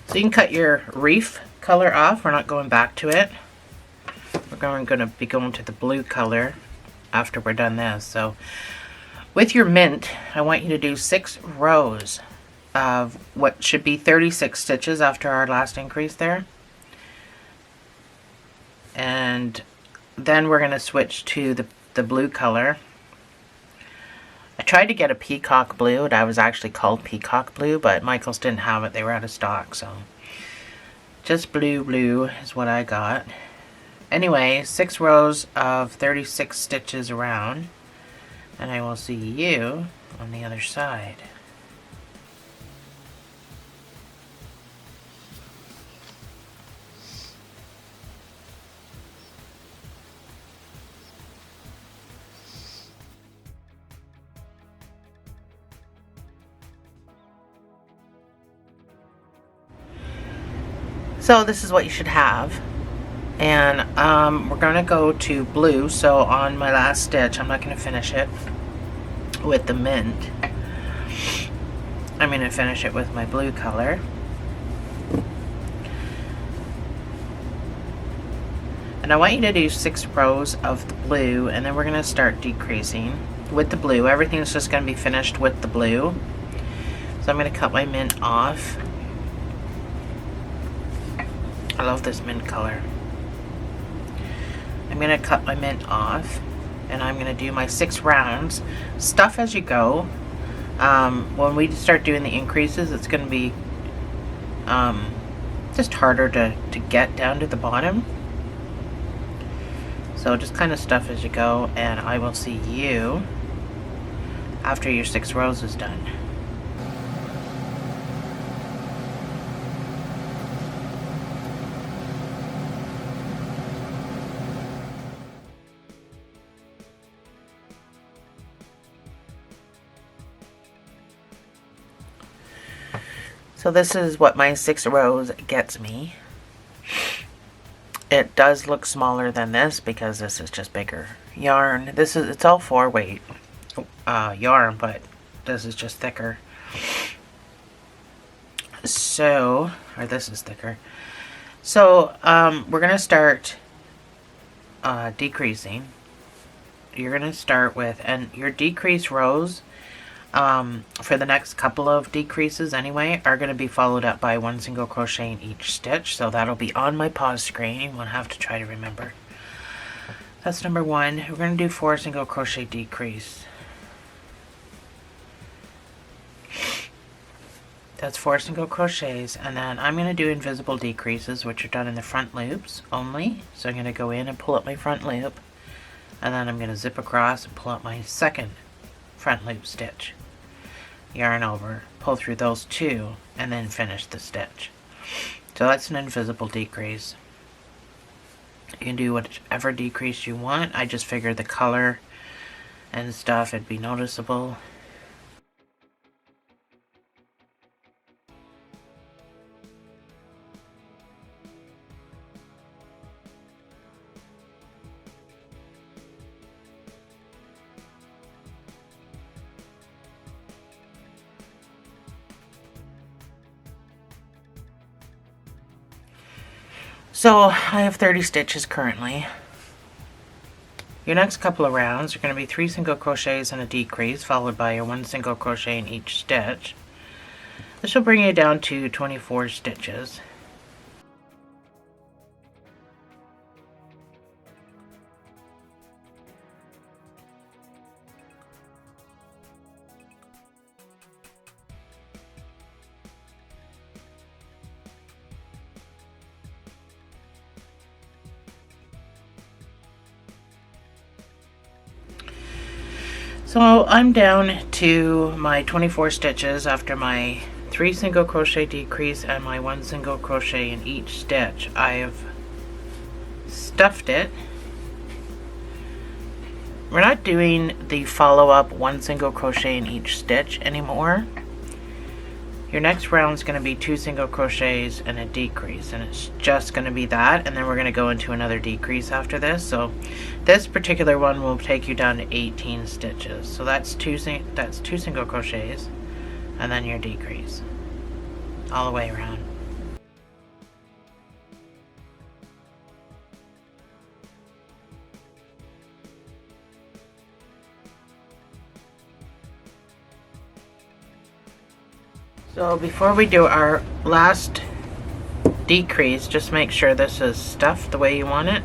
So you can cut your reef color off. We're not going back to it. We're going to be going to the blue color after we're done this. So with your mint, I want you to do 6 rows of what should be 36 stitches after our last increase there. And then we're going to switch to the blue color. I tried to get a peacock blue. That was actually called peacock blue, but Michaels didn't have it. They were out of stock, so just blue is what I got. Anyway, 6 rows of 36 stitches around, and I will see you on the other side. So this is what you should have, and we're going to go to blue. So on my last stitch, I'm not going to finish it with the mint. I'm going to finish it with my blue color. And I want you to do 6 rows of the blue, and then we're going to start decreasing with the blue. Everything's just going to be finished with the blue. So I'm going to cut my mint off. I love this mint color. I'm going to cut my mint off, and I'm going to do my 6 rounds. Stuff as you go. When we start doing the increases, it's going to be just harder to get down to the bottom. So just kind of stuff as you go, and I will see you after your 6 rows is done. So this is what my 6 rows gets me. It does look smaller than this because this is just bigger yarn. It's all 4-weight yarn, but this is just thicker. So, or this is thicker. So we're gonna start decreasing. You're gonna start with, and your decrease rows for the next couple of decreases anyway are going to be followed up by 1 single crochet in each stitch. So that'll be on my pause screen. You won't have to try to remember. That's number 1. We're going to do 4 single crochet decrease. That's 4 single crochets, and then I'm going to do invisible decreases, which are done in the front loops only. So I'm going to go in and pull up my front loop, and then I'm going to zip across and pull up my second front loop stitch. Yarn over, pull through those 2, and then finish the stitch. So that's an invisible decrease. You can do whatever decrease you want. I just figured the color and stuff, it'd be noticeable. So I have 30 stitches currently. Your next couple of rounds are going to be 3 single crochets and a decrease, followed by your 1 single crochet in each stitch. This will bring you down to 24 stitches. So I'm down to my 24 stitches after my 3 single crochet decrease and my 1 single crochet in each stitch. I've stuffed it. We're not doing the follow-up 1 single crochet in each stitch anymore. Your next round is going to be 2 single crochets and a decrease, and it's just going to be that, and then we're going to go into another decrease after this. So this particular one will take you down to 18 stitches. So that's two single crochets and then your decrease all the way around. So before we do our last decrease, just make sure this is stuffed the way you want it.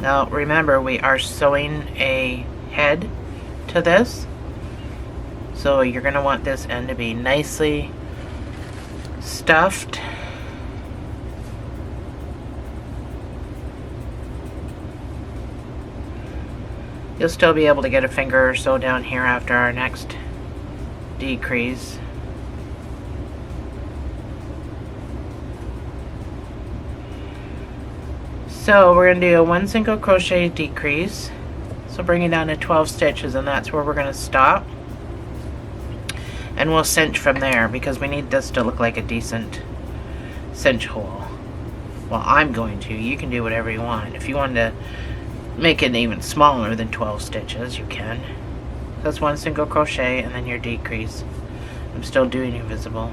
Now remember, we are sewing a head to this, so you're going to want this end to be nicely stuffed. You'll still be able to get a finger or so down here after our next decrease. So we're going to do a 1 single crochet decrease. So bring it down to 12 stitches, and that's where we're going to stop. And we'll cinch from there because we need this to look like a decent cinch hole. Well, I'm going to. You can do whatever you want. If you want to make it even smaller than 12 stitches, you can. That's 1 single crochet and then your decrease. I'm still doing invisible.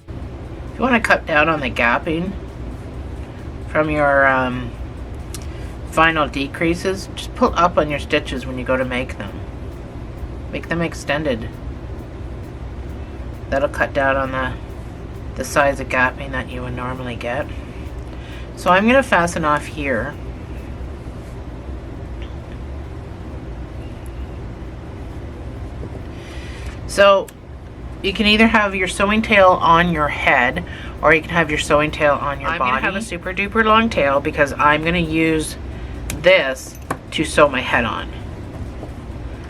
If you want to cut down on the gapping from your final decreases, just pull up on your stitches when you go to make them. Make them extended. That'll cut down on the size of gapping that you would normally get. So I'm going to fasten off here. So you can either have your sewing tail on your head, or you can have your sewing tail on your body. I'm going to have a super duper long tail because I'm going to use this to sew my head on.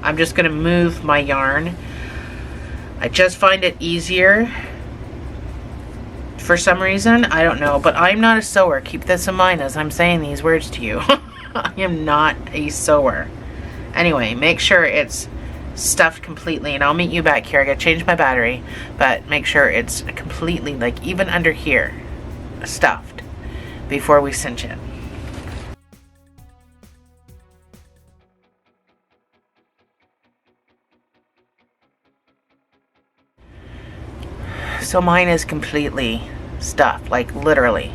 I'm just going to move my yarn. I just find it easier for some reason. I don't know, but I'm not a sewer. Keep this in mind as I'm saying these words to you. I am not a sewer. Anyway, make sure it's stuffed completely, and I'll meet you back here. I gotta change my battery, but make sure it's completely, like even under here, stuffed before we cinch it. So mine is completely stuffed, like literally.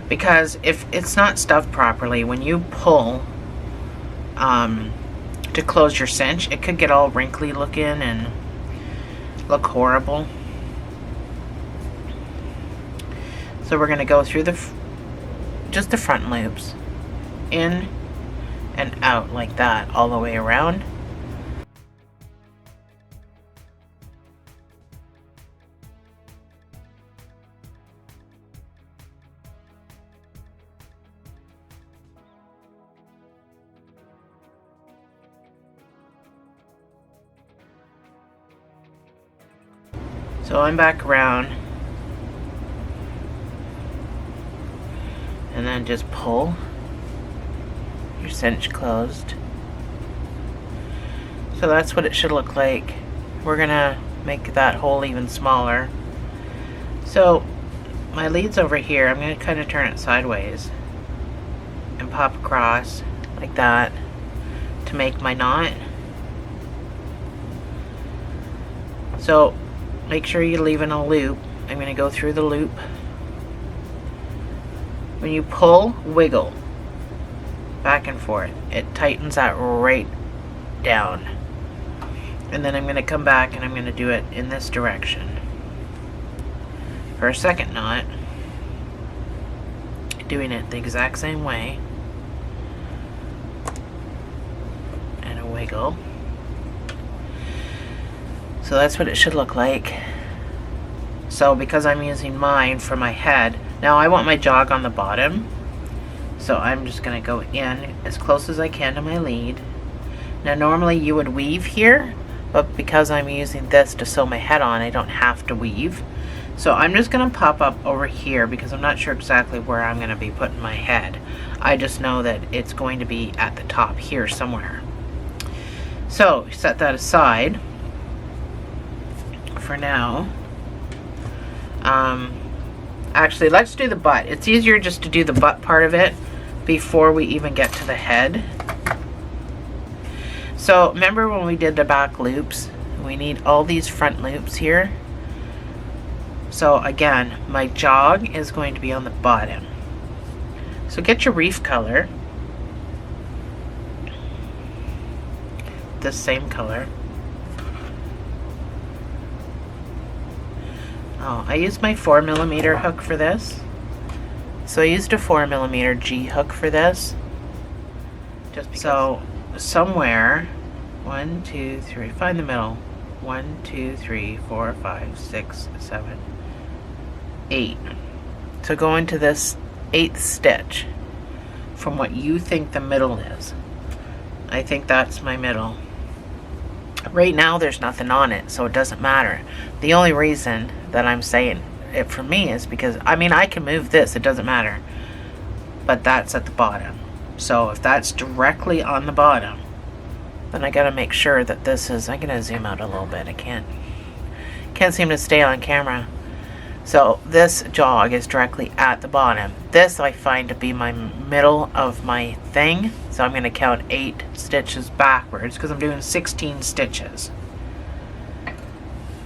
Because if it's not stuffed properly, when you pull to close your cinch, it could get all wrinkly looking and look horrible. So we're going to go through just the front loops, in and out like that, all the way around. So I'm back around, and then just pull your cinch closed. So that's what it should look like. We're gonna make that hole even smaller. So my lead's over here. I'm gonna kind of turn it sideways and pop across like that to make my knot. So make sure you leave in a loop. I'm going to go through the loop. When you pull, wiggle back and forth. It tightens that right down. And then I'm going to come back and I'm going to do it in this direction for a second knot, doing it the exact same way, and a wiggle. So that's what it should look like. So because I'm using mine for my head, now I want my jog on the bottom, so I'm just going to go in as close as I can to my lead. Now normally you would weave here, but because I'm using this to sew my head on, I don't have to weave. So I'm just going to pop up over here because I'm not sure exactly where I'm going to be putting my head. I just know that it's going to be at the top here somewhere. So set that aside for now. Actually, let's do the butt. It's easier just to do the butt part of it before we even get to the head. So remember when we did the back loops, we need all these front loops here. So again, my jog is going to be on the bottom. So get your reef color, this same color. Oh, I used my 4mm hook for this. So I used a 4mm G hook for this. Just because. So somewhere, 1, 2, 3, find the middle. 1, 2, 3, 4, 5, 6, 7, 8. So go into this 8th stitch from what you think the middle is. I think that's my middle. Right now there's nothing on it, so it doesn't matter. The only reason that I'm saying it for me is because, I mean, I can move this, it doesn't matter. But that's at the bottom. So if that's directly on the bottom, then I gotta make sure that this is, I'm gonna zoom out a little bit. I can't seem to stay on camera. So this jog is directly at the bottom. This I find to be my middle of my thing. So I'm going to count 8 stitches backwards because I'm doing 16 stitches.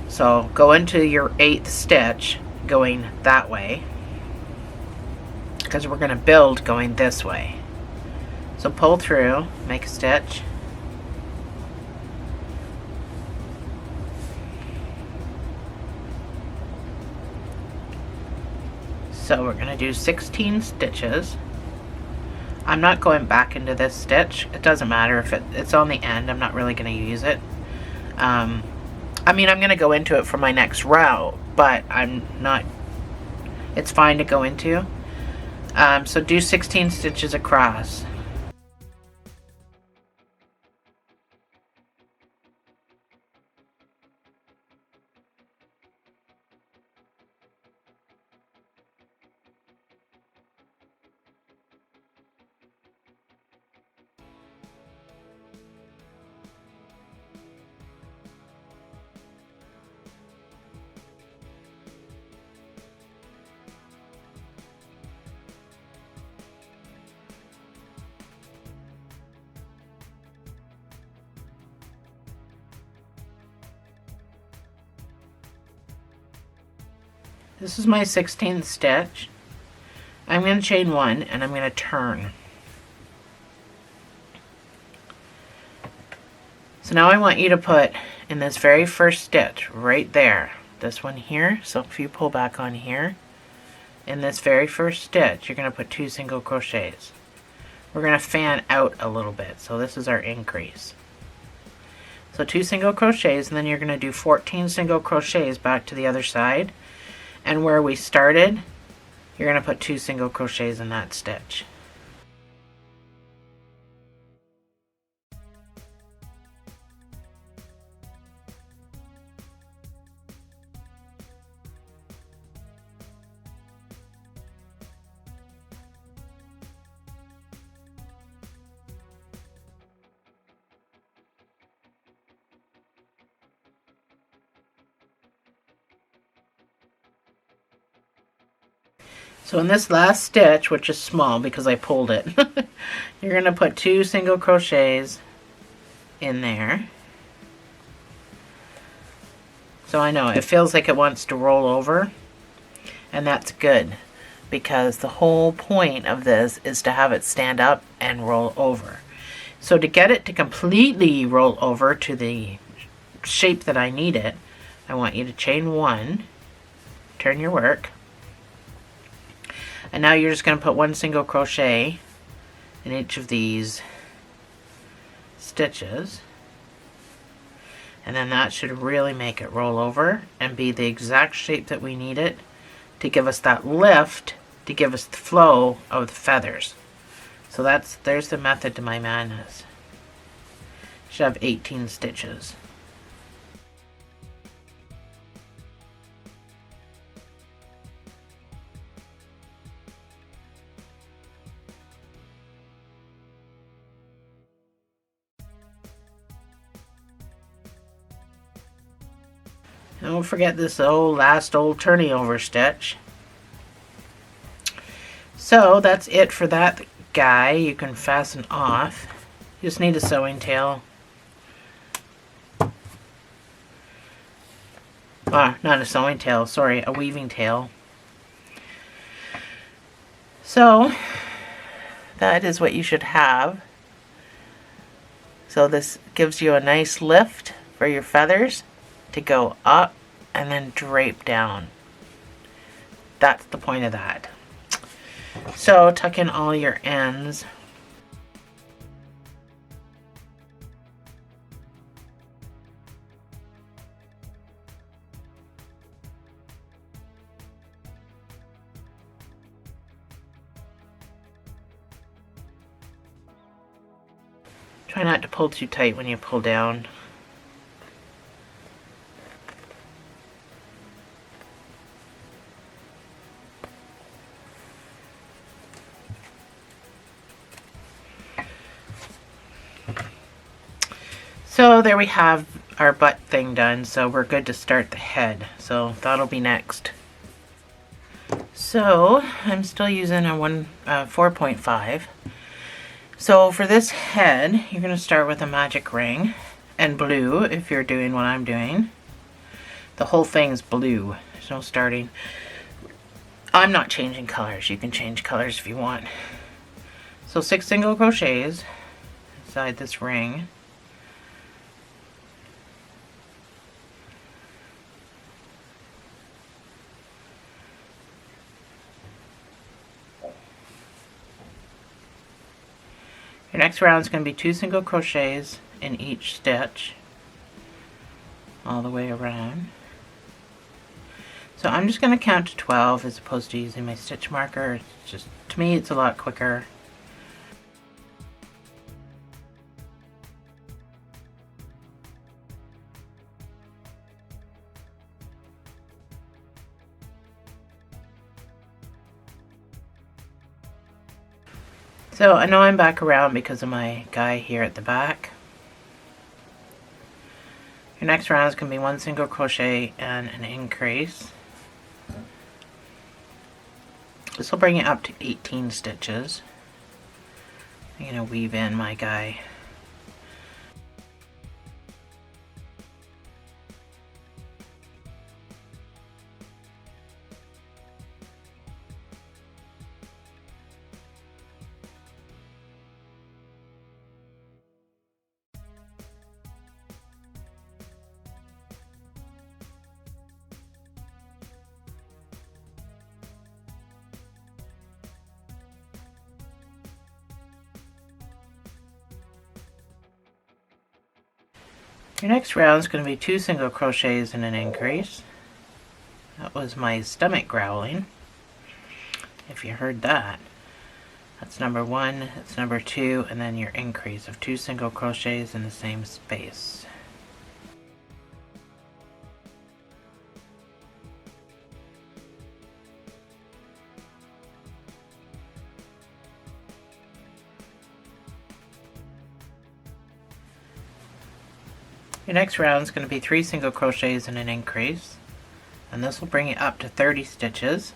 So go into your 8th stitch going that way, because we're going to build going this way. So pull through, make a stitch. So we're going to do 16 stitches. I'm not going back into this stitch. It doesn't matter if it's on the end. I'm not really going to use it. I mean, I'm going to go into it for my next row, but I'm not, it's fine to go into. So do 16 stitches across. This is my 16th stitch. I'm going to chain 1 and I'm going to turn. So now I want you to put in this very first stitch right there, this one here. So if you pull back on here, in this very first stitch, you're going to put 2 single crochets. We're going to fan out a little bit. So this is our increase. So 2 single crochets, and then you're going to do 14 single crochets back to the other side. And where we started, you're going to put 2 single crochets in that stitch. So in this last stitch, which is small because I pulled it, you're going to put 2 single crochets in there. So I know it feels like it wants to roll over, and that's good because the whole point of this is to have it stand up and roll over. So to get it to completely roll over to the shape that I need it, I want you to chain 1, turn your work. And now you're just going to put 1 single crochet in each of these stitches. And then that should really make it roll over and be the exact shape that we need it to give us that lift, to give us the flow of the feathers. So there's the method to my madness. Should have 18 stitches. Don't forget this last old turning over stitch. So that's it for that guy. You can fasten off. You just need a sewing tail. Not a sewing tail, sorry, a weaving tail. So that is what you should have. So this gives you a nice lift for your feathers to go up and then drape down. That's the point of that. So tuck in all your ends. Try not to pull too tight when you pull down. So there we have our butt thing done, so we're good to start the head. So that'll be next. So I'm still using a 4.5. So for this head, you're going to start with a magic ring and blue if you're doing what I'm doing. The whole thing's blue. There's no starting. I'm not changing colors. You can change colors if you want. So 6 single crochets inside this ring. Your next round is going to be 2 single crochets in each stitch all the way around. So I'm just going to count to 12 as opposed to using my stitch marker. It's just, to me, it's a lot quicker. So I know I'm back around because of my guy here at the back. Your next round is going to be 1 single crochet and an increase. This will bring it up to 18 stitches. I'm going to weave in my guy. Your next round is going to be 2 single crochets and an increase. That was my stomach growling, if you heard that. That's number 1, that's number 2, and then your increase of 2 single crochets in the same space. Your next round is going to be 3 single crochets and an increase, and this will bring it up to 30 stitches.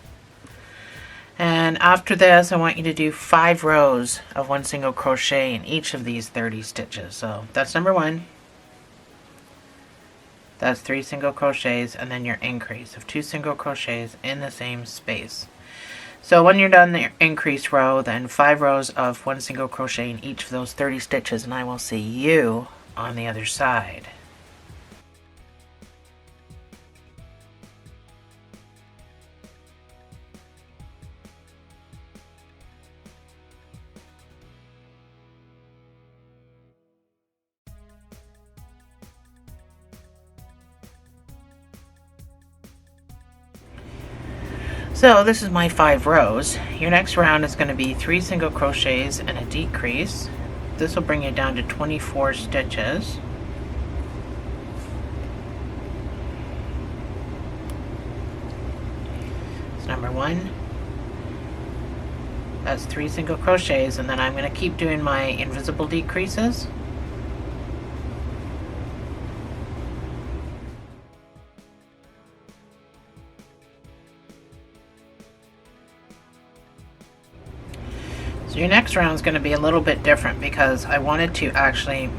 And after this, I want you to do 5 rows of 1 single crochet in each of these 30 stitches. So that's number 1, that's 3 single crochets, and then your increase of 2 single crochets in the same space. So when you're done the increase row, then 5 rows of 1 single crochet in each of those 30 stitches, and I will see you on the other side. So this is my 5 rows. Your next round is going to be 3 single crochets and a decrease. This will bring you down to 24 stitches. That's number 1. That's 3 single crochets, and then I'm going to keep doing my invisible decreases. So your next round is going to be a little bit different because I wanted to actually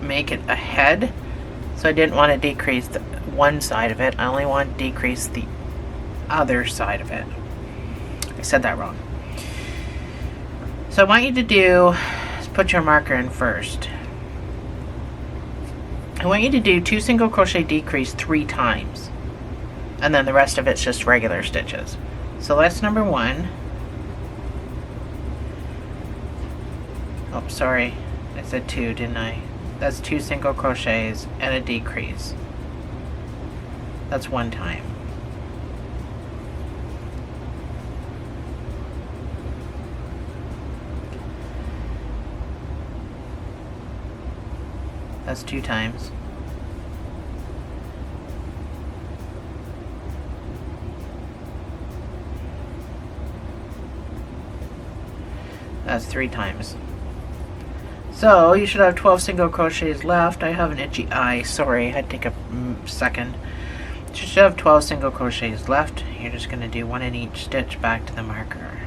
make it a head. So I didn't want to decrease one side of it. I only want to decrease the other side of it. I said that wrong. So I want you to do is put your marker in first. I want you to do 2 single crochet decrease 3 times. And then the rest of it's just regular stitches. So that's number 1. Oh, sorry, I said 2, didn't I? That's 2 single crochets and a decrease. That's 1 time. That's 2 times. That's 3 times. So you should have 12 single crochets left. I have an itchy eye. Sorry, I had to take a second. You should have 12 single crochets left. You're just going to do 1 in each stitch back to the marker.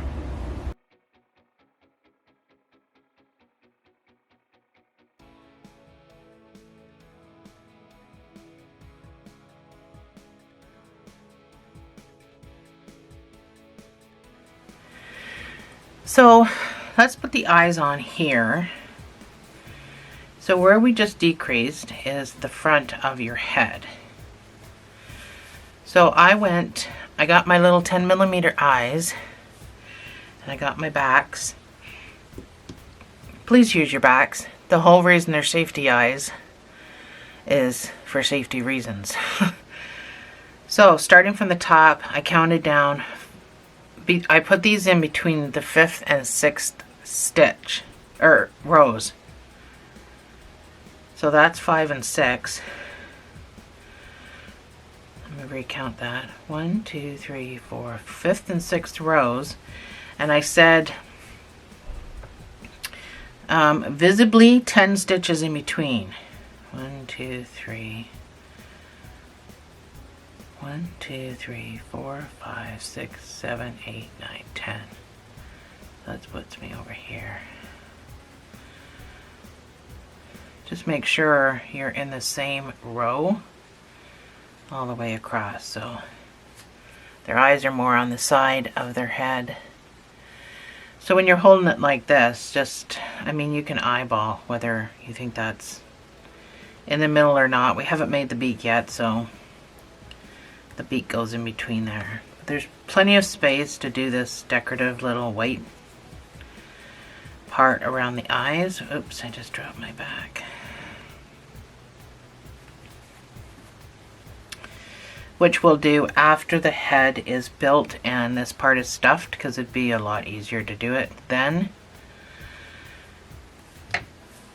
So let's put the eyes on here. So where we just decreased is the front of your head. So I got my little 10mm eyes, and I got my backs. Please use your backs. The whole reason they're safety eyes is for safety reasons. So starting from the top, I counted down. I put these in between the 5th and 6th stitch, or rows. So that's 5 and 6. Let me recount that. 1, 2, 3, 4, 5th and 6th rows. And I said visibly 10 stitches in between. 1, 2, 3. 1, 2, 3, 4, 5, 6, 7, 8, 9, 10. That puts me over here. Just make sure you're in the same row all the way across. So their eyes are more on the side of their head. So when you're holding it like this, you can eyeball whether you think that's in the middle or not. We haven't made the beak yet, so the beak goes in between there. There's plenty of space to do this decorative little white part around the eyes. Oops, I just dropped my back. Which we'll do after the head is built and this part is stuffed, because it'd be a lot easier to do it then.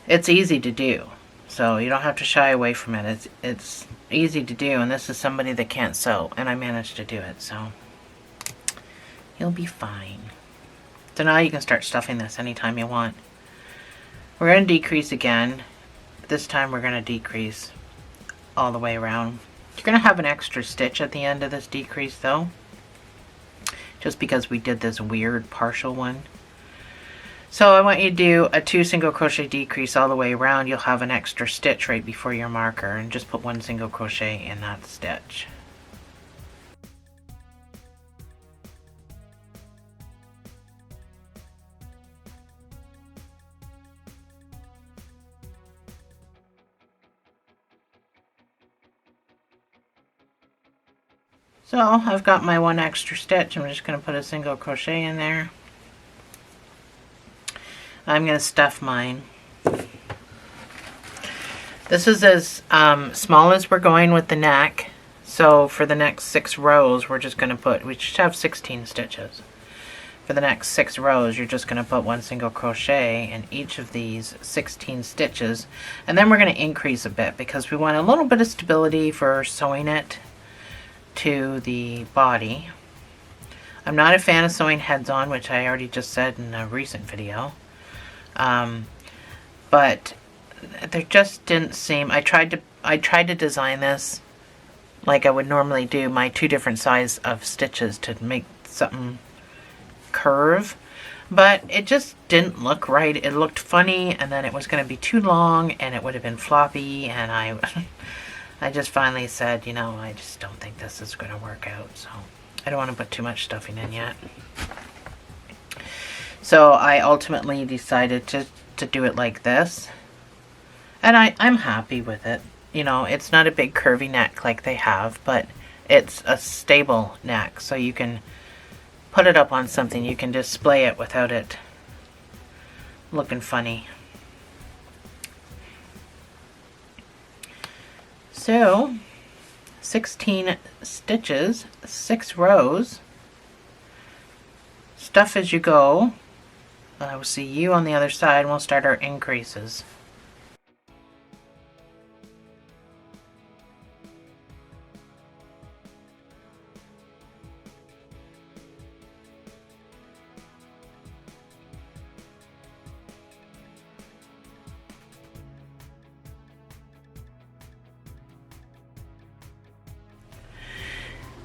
It's easy to do, so you don't have to shy away from it. It's easy to do, and this is somebody that can't sew, and I managed to do it, so you'll be fine. So now you can start stuffing this anytime you want. We're going to decrease again. This time we're going to decrease all the way around. You're going to have an extra stitch at the end of this decrease though, just because we did this weird partial one. So I want you to do a 2 single crochet decrease all the way around. You'll have an extra stitch right before your marker, and just put 1 single crochet in that stitch. So I've got my 1 extra stitch. I'm just going to put a single crochet in there. I'm going to stuff mine. This is as small as we're going with the neck. So for the next 6 rows, we're just going to put, we should have 16 stitches. For the next 6 rows, you're just going to put 1 single crochet in each of these 16 stitches. And then we're going to increase a bit because we want a little bit of stability for sewing it to the body. I'm not a fan of sewing heads on, which I already just said in a recent video. But there just didn't seem, I tried to design this like I would normally do my 2 different size of stitches to make something curve, but it just didn't look right. It looked funny, and then it was going to be too long and it would have been floppy, and I just finally said, you know, I just don't think this is going to work out, so I don't want to put too much stuffing in yet. So I ultimately decided to do it like this, and I'm happy with it. You know, it's not a big curvy neck like they have, but it's a stable neck, so you can put it up on something. You can display it without it looking funny. So 16 stitches, 6 rows, stuff as you go. We'll see you on the other side, and we'll start our increases.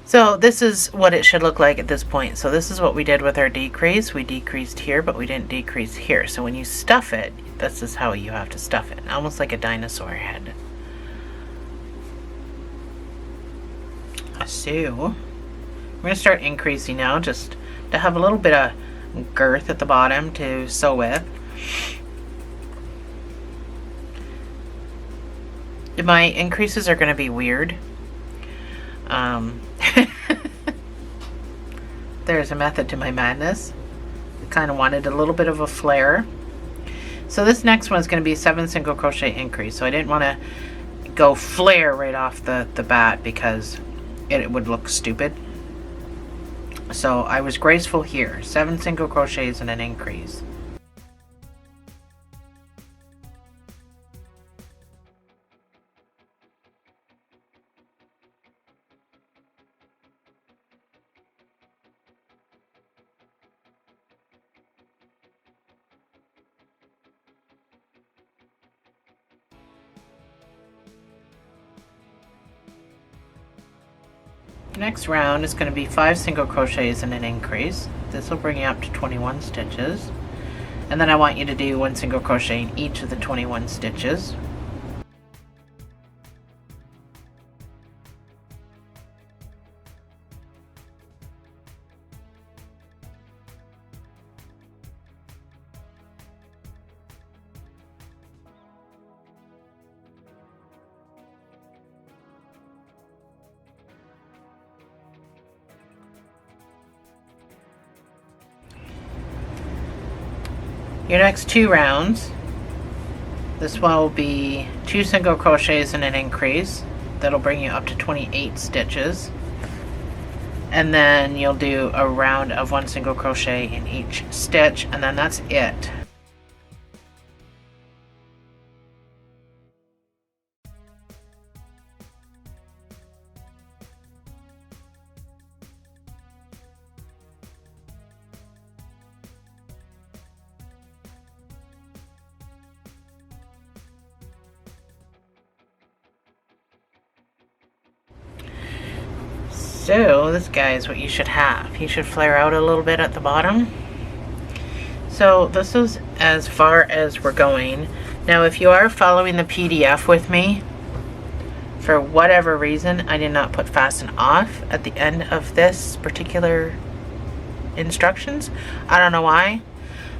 So this is what it should look like at this point. So this is what we did with our decrease. We decreased here, but we didn't decrease here. So when you stuff it, this is how you have to stuff it. Almost like a dinosaur head. So we're going to start increasing now, just to have a little bit of girth at the bottom to sew with. My increases are going to be weird. There's a method to my madness. I kind of wanted a little bit of a flare. So this next one is going to be 7 single crochet increase. So I didn't want to go flare right off the bat because it would look stupid. So I was graceful here. 7 single crochets and an increase. Next round is going to be 5 single crochets and an increase. This will bring you up to 21 stitches. And then I want you to do 1 single crochet in each of the 21 stitches. Your next 2 rounds, this one will be 2 single crochets and an increase. That'll bring you up to 28 stitches. And then you'll do a round of 1 single crochet in each stitch, and then that's it. So this guy is what you should have. You should flare out a little bit at the bottom. So this is as far as we're going. Now if you are following the PDF with me, for whatever reason I did not put fasten off at the end of this particular instructions. I don't know why,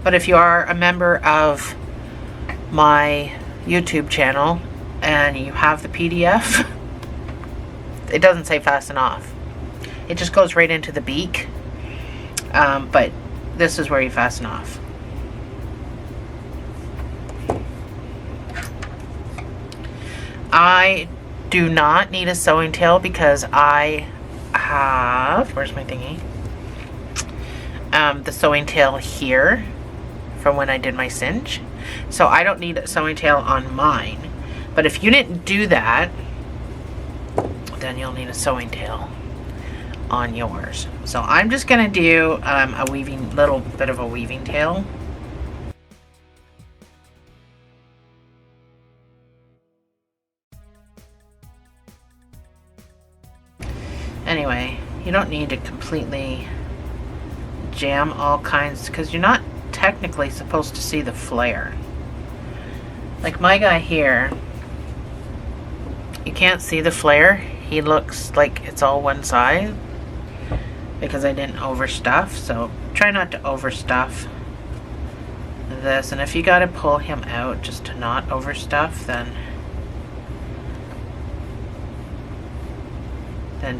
but if you are a member of my YouTube channel and you have the PDF, it doesn't say fasten off. It just goes right into the beak, but this is where you fasten off. I do not need a sewing tail because I have, where's my thingy? The sewing tail here from when I did my cinch. So I don't need a sewing tail on mine. But if you didn't do that, then you'll need a sewing tail on yours. So I'm just gonna do a little bit of a weaving tail. Anyway, you don't need to completely jam all kinds because you're not technically supposed to see the flare. Like my guy here, you can't see the flare. He looks like it's all one side because I didn't overstuff. So try not to overstuff this. And if you got to pull him out just to not overstuff, then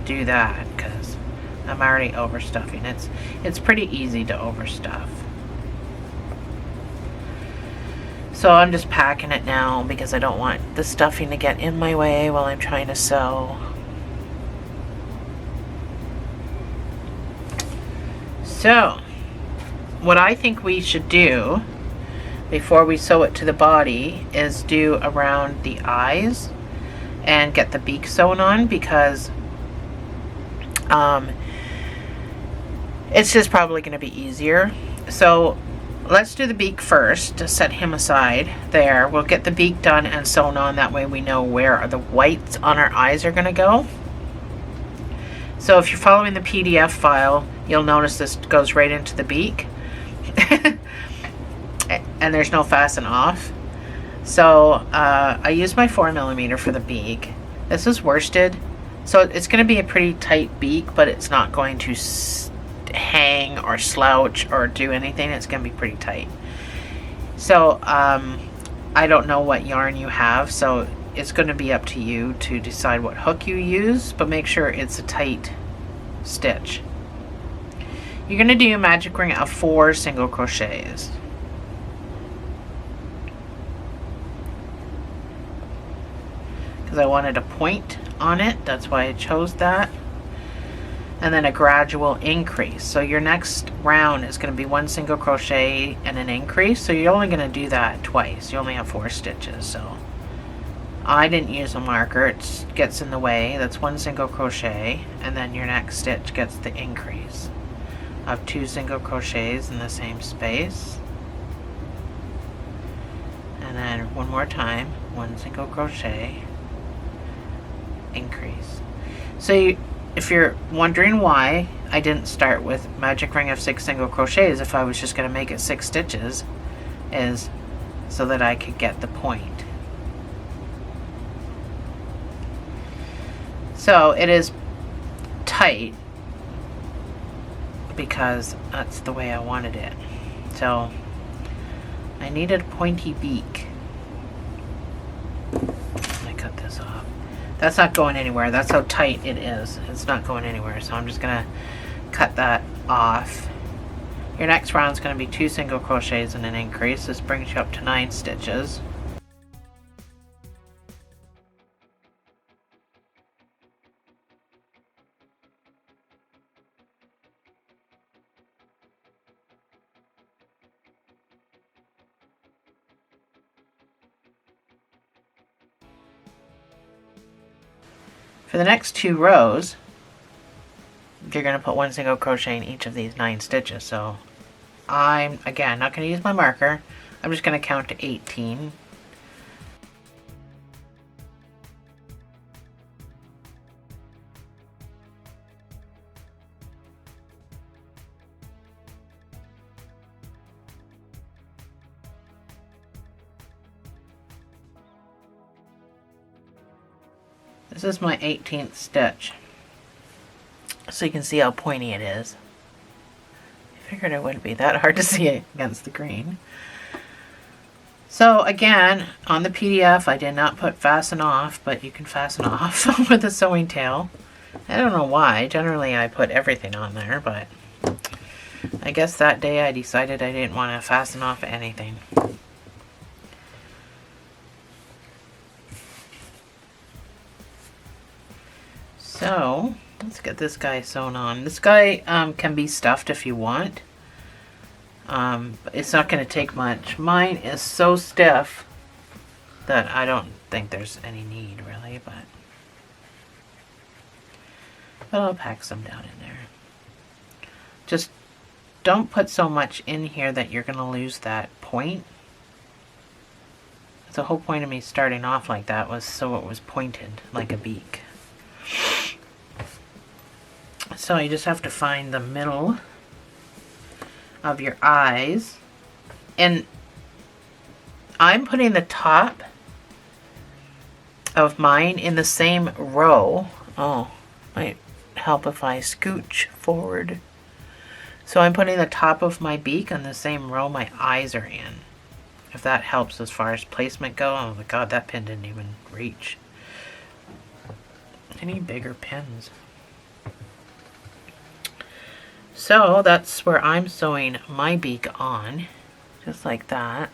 do that, because I'm already overstuffing. It's pretty easy to overstuff. So I'm just packing it now because I don't want the stuffing to get in my way while I'm trying to sew. So what I think we should do before we sew it to the body is do around the eyes and get the beak sewn on, because it's just probably going to be easier. So let's do the beak first to set him aside there. We'll get the beak done and sewn on. That way we know where the whites on our eyes are going to go. So if you're following the PDF file, you'll notice this goes right into the beak. And there's no fasten off. So I use my 4mm for the beak. This is worsted. So it's going to be a pretty tight beak, but it's not going to hang or slouch or do anything. It's going to be pretty tight. So I don't know what yarn you have, so it's going to be up to you to decide what hook you use, but make sure it's a tight stitch. You're going to do a magic ring of 4 single crochets. Because I wanted a point on it, that's why I chose that. And then a gradual increase. So your next round is going to be 1 single crochet and an increase. So you're only going to do that twice. You only have 4 stitches. So I didn't use a marker, it gets in the way. That's 1 single crochet, and then your next stitch gets the increase of 2 single crochets in the same space. And then one more time, 1 single crochet, increase. So if you're wondering why I didn't start with magic ring of 6 single crochets if I was just going to make it 6 stitches, is so that I could get the point. So it is tight because that's the way I wanted it. So I needed a pointy beak. I cut this off. That's not going anywhere. That's how tight it is. It's not going anywhere. So I'm just gonna cut that off. Your next round is going to be 2 single crochets and an increase. This brings you up to 9 stitches. For the next 2 rows, you're going to put 1 single crochet in each of these 9 stitches. So I'm, again, not going to use my marker. I'm just going to count to 18. This is my 18th stitch, so you can see how pointy it is. I figured it wouldn't be that hard to see it against the green. So again, on the PDF I did not put fasten off, but you can fasten off with a sewing tail. I don't know why. Generally I put everything on there, but I guess that day I decided I didn't want to fasten off anything. So let's get this guy sewn on. This guy can be stuffed if you want. But it's not going to take much. Mine is so stiff that I don't think there's any need really, but I'll pack some down in there. Just don't put so much in here that you're going to lose that point. The whole point of me starting off like that was so it was pointed like a beak. So you just have to find the middle of your eyes, and I'm putting the top of mine in the same row. Oh, might help if I scooch forward. So I'm putting the top of my beak on the same row my eyes are in. If that helps as far as placement go. Oh my god, that pin didn't even reach. I need bigger pins. So that's where I'm sewing my beak on, just like that.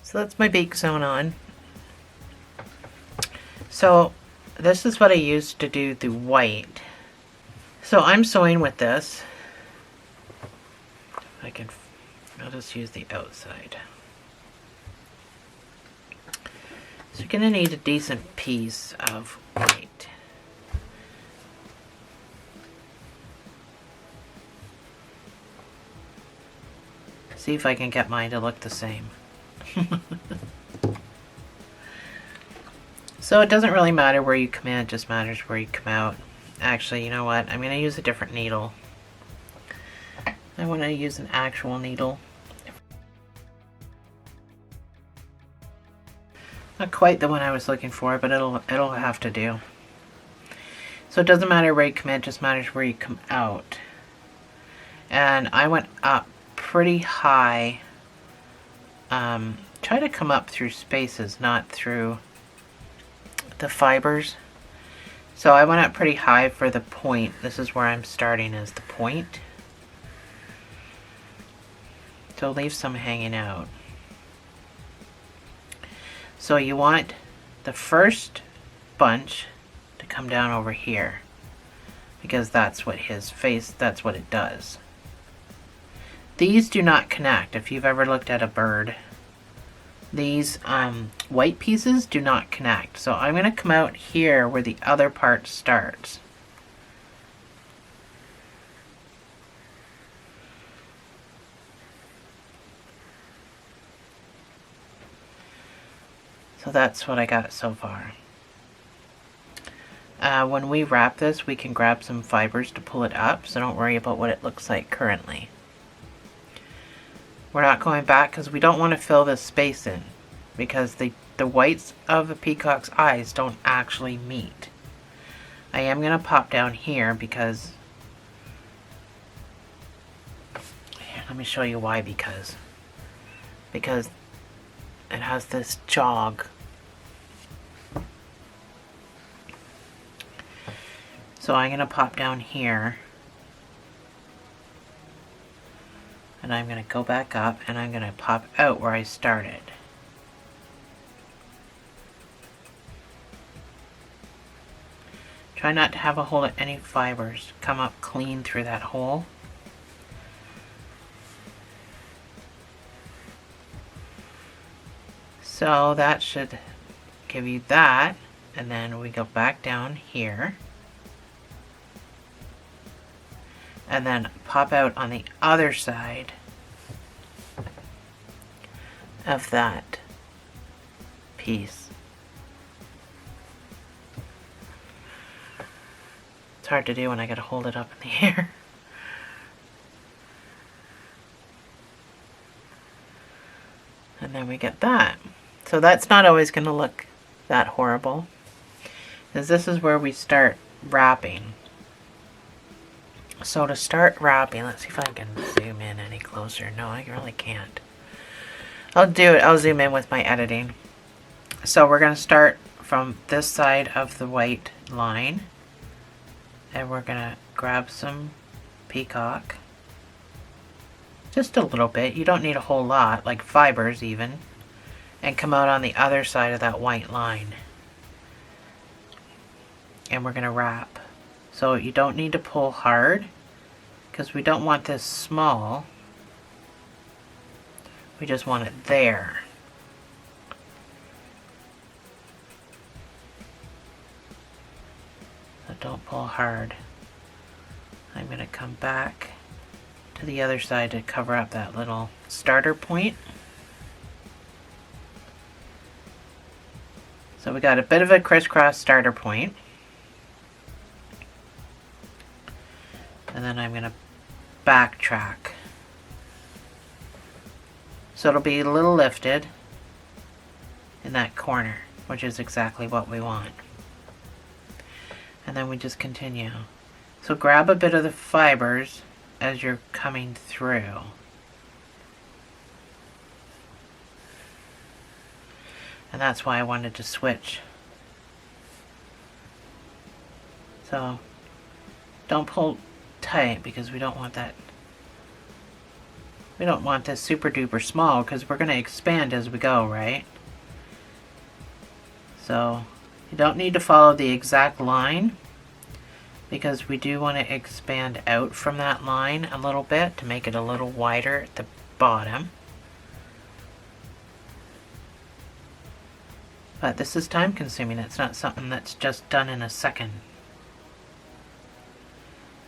So that's my beak sewn on. So this is what I used to do the white. So I'm sewing with this. I'll just use the outside. So you're gonna need a decent piece of white. See if I can get mine to look the same. So it doesn't really matter where you come in, it just matters where you come out. Actually, you know what? I'm going to use a different needle. I want to use an actual needle. Not quite the one I was looking for, but it'll have to do. So it doesn't matter where you come in, it just matters where you come out. And I went up pretty high. Try to come up through spaces, not through the fibers. So I went up pretty high for the point. This is where I'm starting, is the point. So leave some hanging out. So you want the first bunch to come down over here, because that's what that's what it does. These do not connect. If you've ever looked at a bird, these white pieces do not connect. So I'm going to come out here where the other part starts. So that's what I got so far. When we wrap this, we can grab some fibers to pull it up, so don't worry about what it looks like currently. We're not going back because we don't want to fill this space in, because the whites of the peacock's eyes don't actually meet. I am going to pop down here because, here, let me show you why, because it has this jog. So I'm going to pop down here, and I'm going to go back up, and I'm going to pop out where I started. Try not to have a hole at any fibers. Come up clean through that hole. So that should give you that, and then we go back down here. And then pop out on the other side of that piece. It's hard to do when I gotta hold it up in the air. And then we get that. So that's not always gonna look that horrible, because this is where we start wrapping. So to start wrapping, let's see if I can zoom in any closer. No, I really can't. I'll zoom in with my editing. So we're going to start from this side of the white line, and we're going to grab some Peacock. Just a little bit. You don't need a whole lot, like fibers even. And come out on the other side of that white line. And we're going to wrap. So you don't need to pull hard, because we don't want this small. We just want it there. So don't pull hard. I'm going to come back to the other side to cover up that little starter point. So we got a bit of a crisscross starter point. And then I'm going to backtrack. So it'll be a little lifted in that corner, which is exactly what we want. And then we just continue. So grab a bit of the fibers as you're coming through. And that's why I wanted to switch. So don't pull tight, because we don't want that. We don't want this super duper small, because we're going to expand as we go, right? So you don't need to follow the exact line, because we do want to expand out from that line a little bit to make it a little wider at the bottom. But this is time consuming. It's not something that's just done in a second.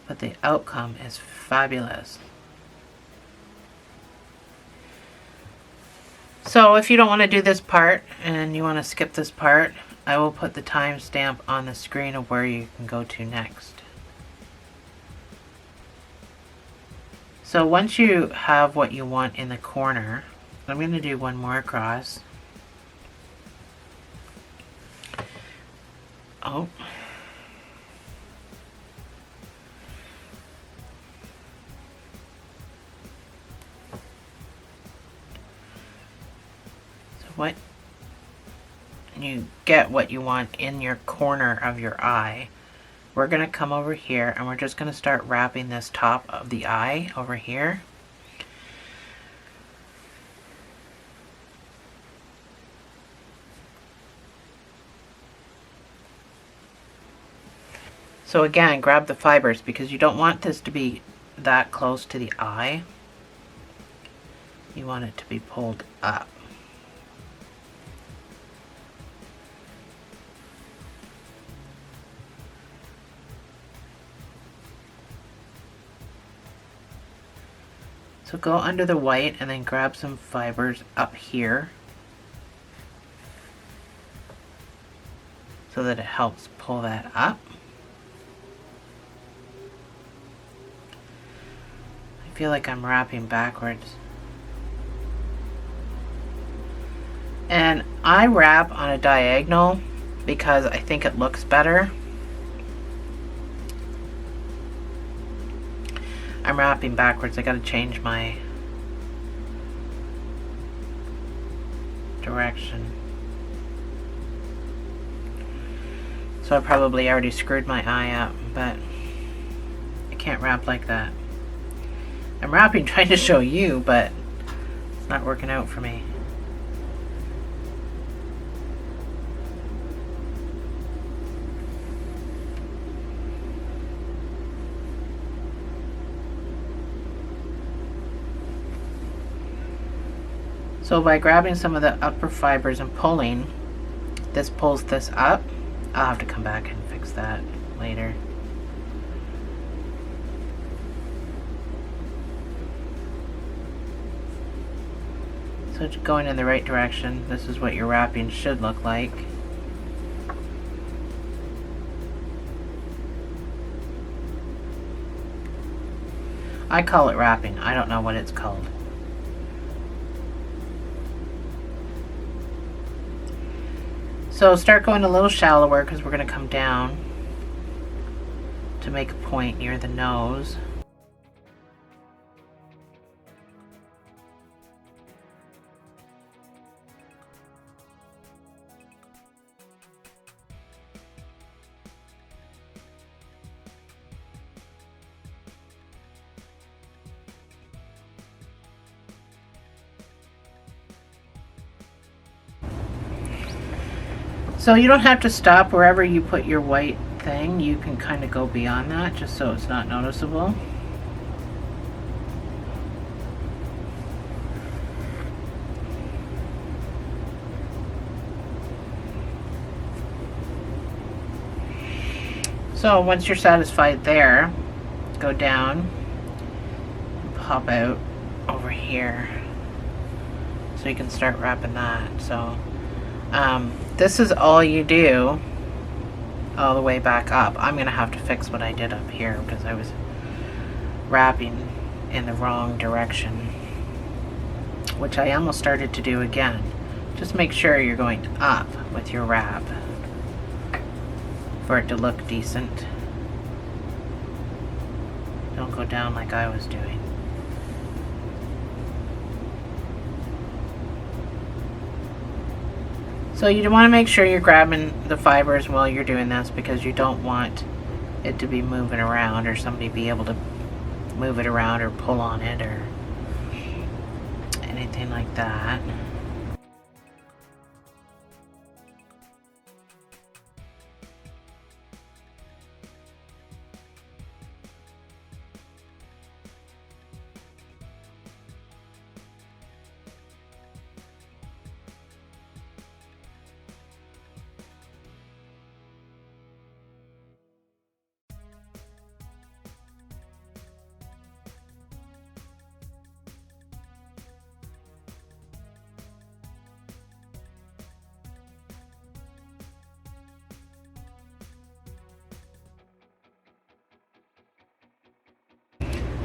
But the outcome is fabulous. So if you don't want to do this part and you want to skip this part, I will put the timestamp on the screen of where you can go to next. So once you have what you want in the corner, I'm going to do one more across. Oh. So what you get what you want in your corner of your eye, we're going to come over here and we're just going to start wrapping this top of the eye over here. So again, grab the fibers, because you don't want this to be that close to the eye. You want it to be pulled up. So go under the white and then grab some fibers up here so that it helps pull that up. I feel like I'm wrapping backwards. And I wrap on a diagonal because I think it looks better. I'm wrapping backwards. I gotta change my direction. So I probably already screwed my eye up, but I can't wrap like that. I'm wrapping trying to show you, but it's not working out for me. So by grabbing some of the upper fibers and pulling, this pulls this up. I'll have to come back and fix that later. So it's going in the right direction. This is what your wrapping should look like. I call it wrapping. I don't know what it's called. So start going a little shallower, because we're going to come down to to make a point near the nose. So you don't have to stop wherever you put your white thing. You can kind of go beyond that just so it's not noticeable. So once you're satisfied there, go down and pop out over here so you can start wrapping that. So this is all you do all the way back up. I'm gonna have to fix what I did up here because I was wrapping in the wrong direction, which I almost started to do again. Just make sure you're going up with your wrap for it to look decent. Don't go down like I was doing. So you want to make sure you're grabbing the fibers while you're doing this because you don't want it to be moving around or somebody be able to move it around or pull on it or anything like that.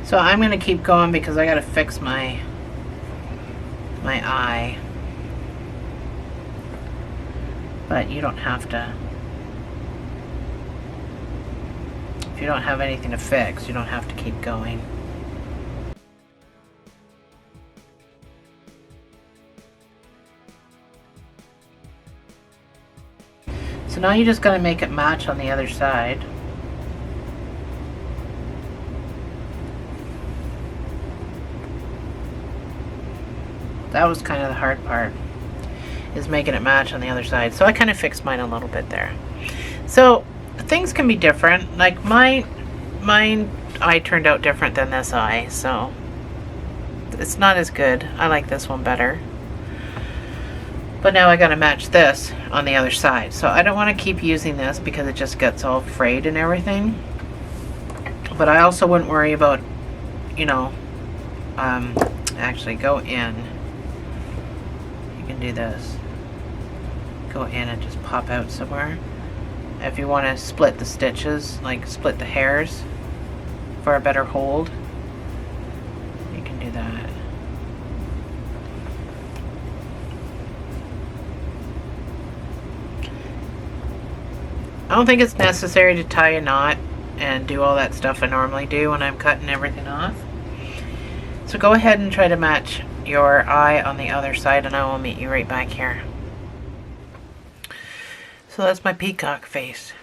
So I'm going to keep going because I got to fix my eye. But you don't have to. If you don't have anything to fix, you don't have to keep going. So now you just got to make it match on the other side. That was kind of the hard part, is making it match on the other side. So I kind of fixed mine a little bit there. So things can be different. Like mine eye turned out different than this eye, so it's not as good. I like this one better. But now I gotta match this on the other side. So I don't want to keep using this because it just gets all frayed and everything. But I also wouldn't worry about, you know, actually go in. Do this. Go in and just pop out somewhere. If you want to split the stitches, like split the hairs for a better hold, you can do that. I don't think it's necessary to tie a knot and do all that stuff I normally do when I'm cutting everything off. So go ahead and try to match your eye on the other side and I will meet you right back here. So that's my peacock face.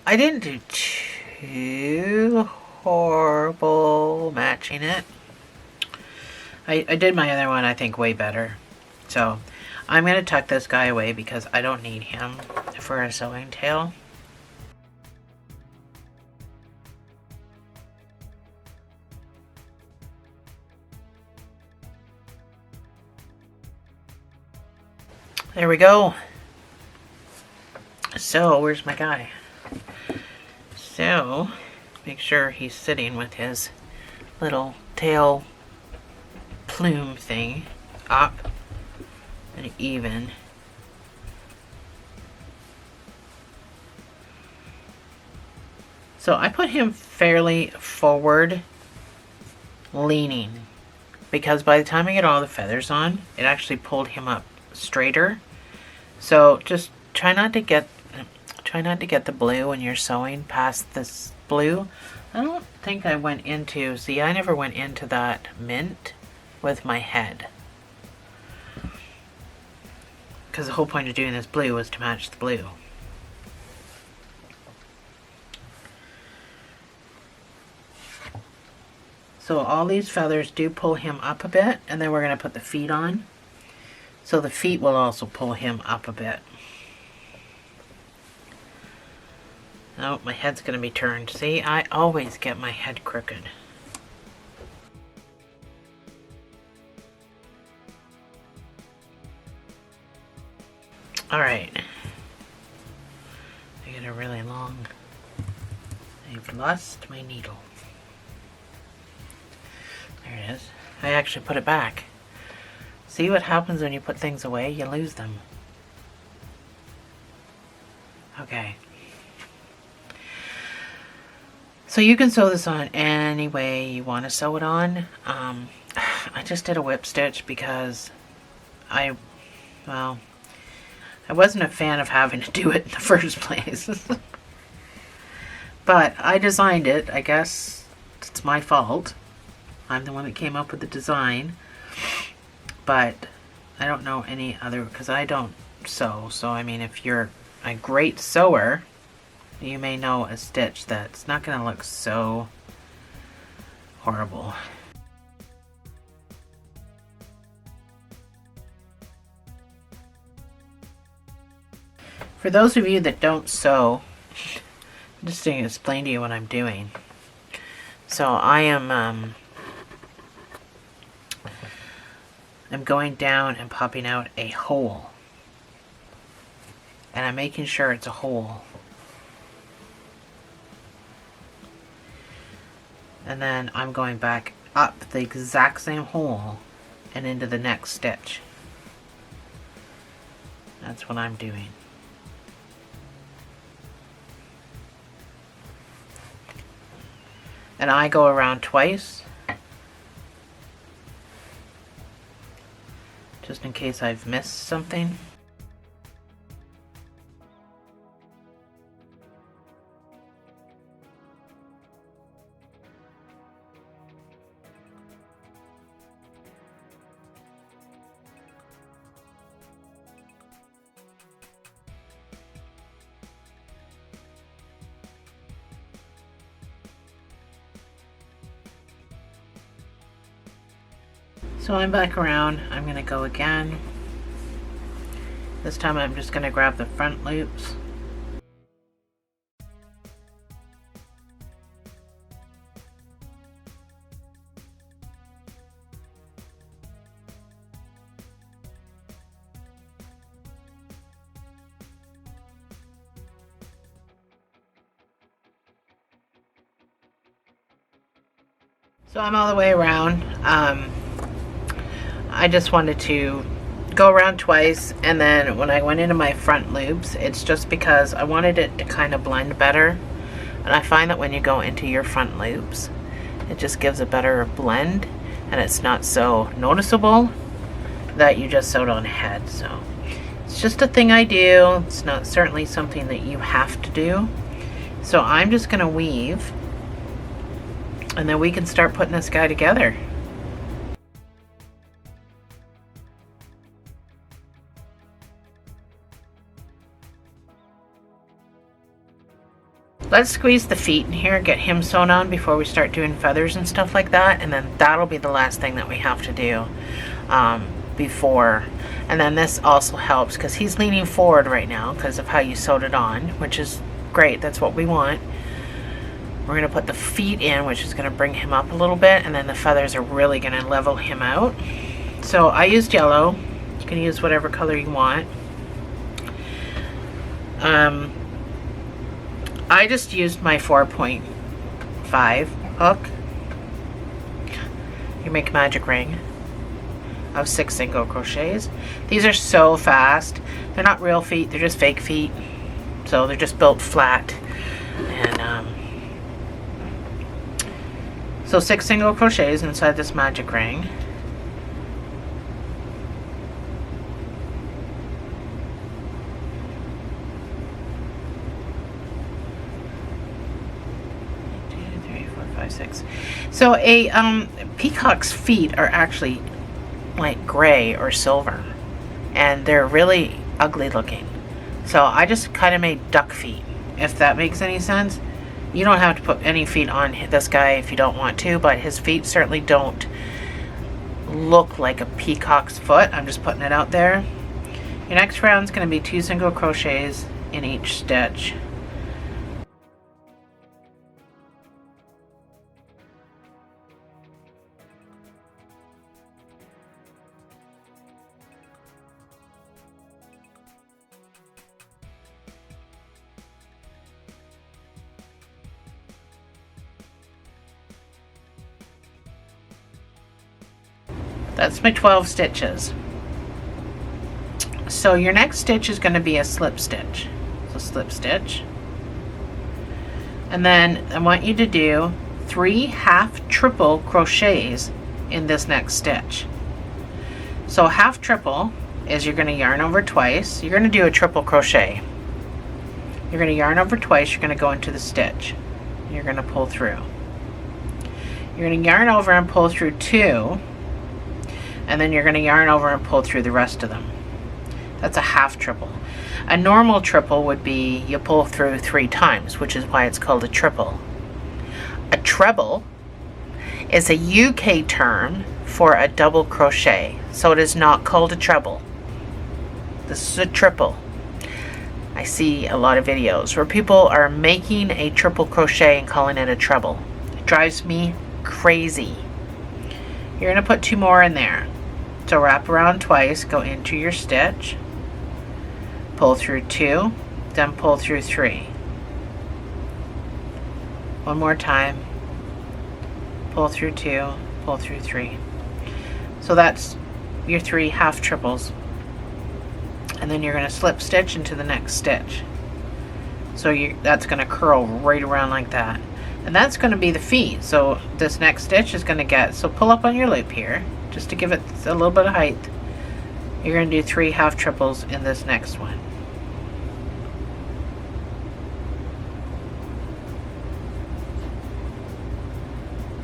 I didn't do too horrible matching it. I did my other one I think way better. So I'm going to tuck this guy away because I don't need him for a sewing tail. There we go. So, where's my guy? So, make sure he's sitting with his little tail plume thing up and even. So I put him fairly forward leaning because by the time I get all the feathers on, it actually pulled him up straighter. So just try not to Try not to get the blue when you're sewing past this blue. I don't think I went into, see, I never went into that mint with my head. Because the whole point of doing this blue was to match the blue. So all these feathers do pull him up a bit, and then we're going to put the feet on. So the feet will also pull him up a bit. Oh, my head's going to be turned. See, I always get my head crooked. Alright. I get a really long... I've lost my needle. There it is. I actually put it back. See what happens when you put things away? You lose them. Okay. So you can sew this on any way you want to sew it on. I just did a whip stitch because I wasn't a fan of having to do it in the first place. But I designed it. I guess it's my fault. I'm the one that came up with the design. But I don't know any other, because I don't sew. So I mean, if you're a great sewer, you may know a stitch that's not going to look so horrible. For those of you that don't sew, I'm just going to explain to you what I'm doing. So I am I'm going down and popping out a hole. And I'm making sure it's a hole. And then I'm going back up the exact same hole and into the next stitch. That's what I'm doing. And I go around twice, just in case I've missed something. So I'm back around. I'm going to go again. This time I'm just going to grab the front loops. So I'm all the way around. I just wanted to go around twice, and then when I went into my front loops, it's just because I wanted it to kind of blend better. And I find that when you go into your front loops, it just gives a better blend, and it's not so noticeable that you just sewed on ahead. So it's just a thing I do. It's not certainly something that you have to do. So I'm just going to weave, and then we can start putting this guy together. Let's squeeze the feet in here, get him sewn on before we start doing feathers and stuff like that, and then that'll be the last thing that we have to do before. And then this also helps because he's leaning forward right now because of how you sewed it on, which is great. That's what we want. We're going to put the feet in, which is going to bring him up a little bit, and then the feathers are really going to level him out. So I used yellow. You can use whatever color you want. I just used my 4.5 hook. You make a magic ring of 6 single crochets. These are so fast. They're not real feet, they're just fake feet. So they're just built flat. And so 6 single crochets inside this magic ring. 6. So a peacock's feet are actually like gray or silver, and they're really ugly looking. So I just kind of made duck feet, if that makes any sense. You don't have to put any feet on this guy if you don't want to, but his feet certainly don't look like a peacock's foot. I'm just putting it out there. Your next round is going to be 2 single crochets in each stitch. That's my 12 stitches. So your next stitch is going to be a slip stitch. So slip stitch. And then I want you to do 3 half triple crochets in this next stitch. So half triple is you're going to yarn over twice. You're going to do a triple crochet. You're going to yarn over twice. You're going to go into the stitch. You're going to pull through. You're going to yarn over and pull through 2. And then you're going to yarn over and pull through the rest of them. That's a half triple. A normal triple would be you pull through 3 times, which is why it's called a triple. A treble is a UK term for a double crochet, so it is not called a treble. This is a triple. I see a lot of videos where people are making a triple crochet and calling it a treble. It drives me crazy. You're going to put 2 more in there. So wrap around twice, go into your stitch, pull through 2, then pull through 3. One more time, pull through 2, pull through 3. So that's your 3 half triples. And then you're going to slip stitch into the next stitch. So that's going to curl right around like that. And that's going to be the feet. So this next stitch is going to get, so pull up on your loop here, just to give it a little bit of height. You're going to do 3 half triples in this next one.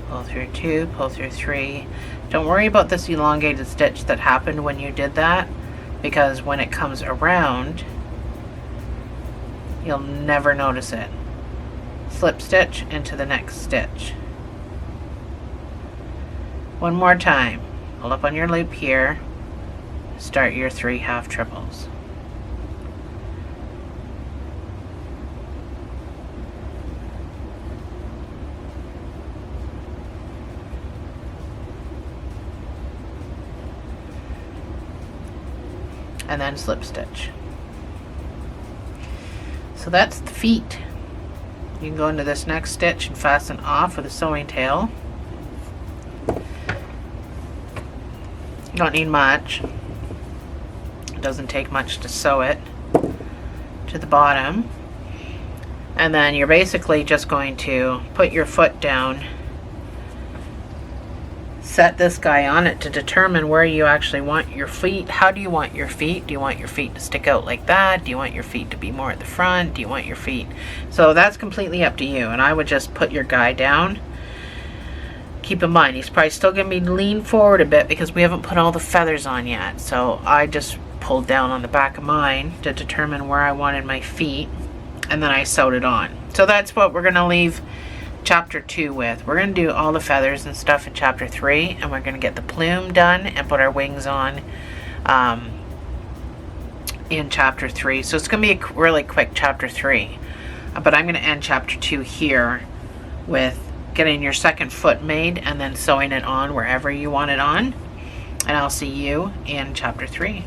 Pull through 2, pull through 3. Don't worry about this elongated stitch that happened when you did that, because when it comes around, you'll never notice it. Slip stitch into the next stitch. One more time. Pull up on your loop here. Start your 3 half triples. And then slip stitch. So that's the feet. You can go into this next stitch and fasten off with a sewing tail. You don't need much. It doesn't take much to sew it to the bottom. And then you're basically just going to put your foot down, set this guy on it to determine where you actually want your feet. How do you want your feet? Do you want your feet to stick out like that? Do you want your feet to be more at the front? Do you want your feet? So that's completely up to you. And I would just put your guy down. Keep in mind, he's probably still going to be lean forward a bit because we haven't put all the feathers on yet. So I just pulled down on the back of mine to determine where I wanted my feet. And then I sewed it on. So that's what we're going to leave chapter 2 with. We're going to do all the feathers and stuff in chapter 3, and we're going to get the plume done and put our wings on in chapter 3. So it's going to be a really quick chapter 3. But I'm going to end chapter 2 here with getting your second foot made and then sewing it on wherever you want it on. And I'll see you in chapter 3.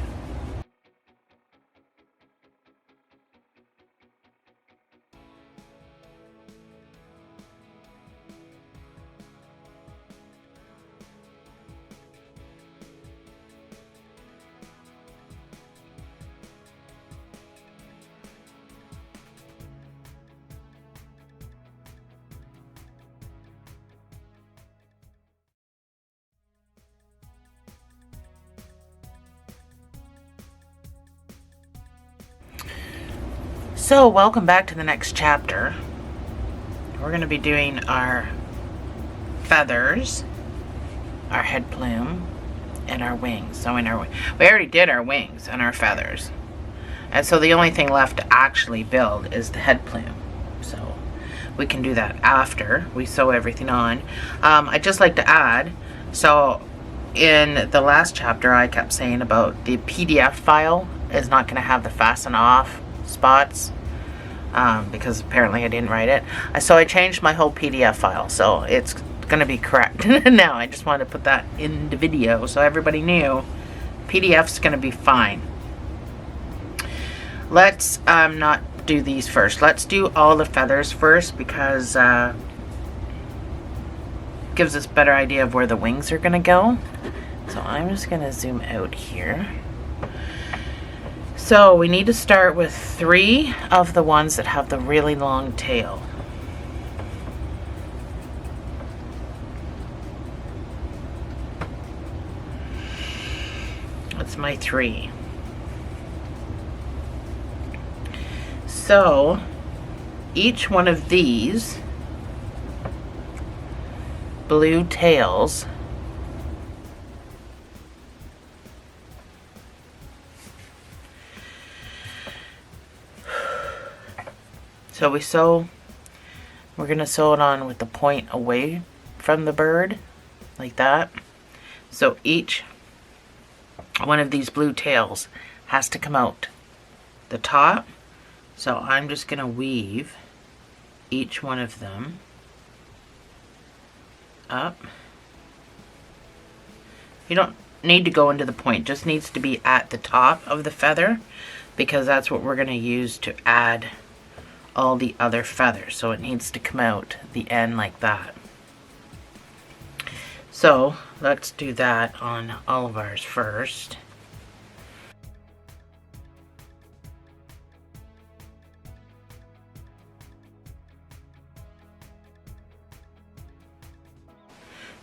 So welcome back to the next chapter. We're going to be doing our feathers, our head plume, and our wings. So we already did our wings and our feathers. And so the only thing left to actually build is the head plume. So we can do that after we sew everything on. I'd just like to add, so in the last chapter I kept saying about the PDF file is not going to have the fasten off spots because apparently I didn't write it. So I changed my whole PDF file, so it's going to be correct now. I just wanted to put that in the video so everybody knew PDF's going to be fine. Let's not do these first. Let's do all the feathers first because gives us a better idea of where the wings are going to go. So I'm just going to zoom out here. So we need to start with 3 of the ones that have the really long tail. That's my 3. So each one of these blue tails so we're going to sew it on with the point away from the bird like that. So each one of these blue tails has to come out the top. So I'm just going to weave each one of them up. You don't need to go into the point, just needs to be at the top of the feather because that's what we're going to use to add all the other feathers. So it needs to come out the end like that. So let's do that on all of ours first.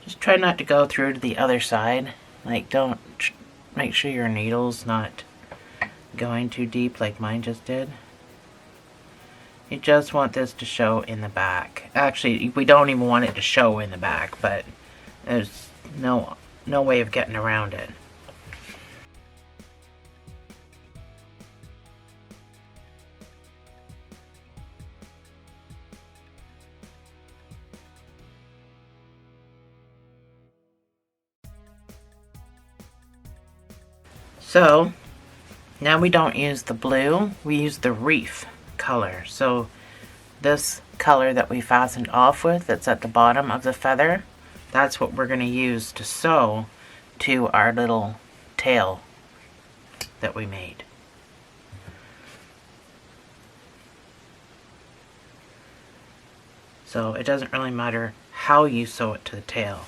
Just try not to go through to the other side. Like, don't make sure your needle's not going too deep like mine just did. You just want this to show in the back. Actually, we don't even want it to show in the back, but there's no way of getting around it. So now we don't use the blue, we use the reef color. So this color that we fastened off with, that's at the bottom of the feather, that's what we're going to use to sew to our little tail that we made. So it doesn't really matter how you sew it to the tail,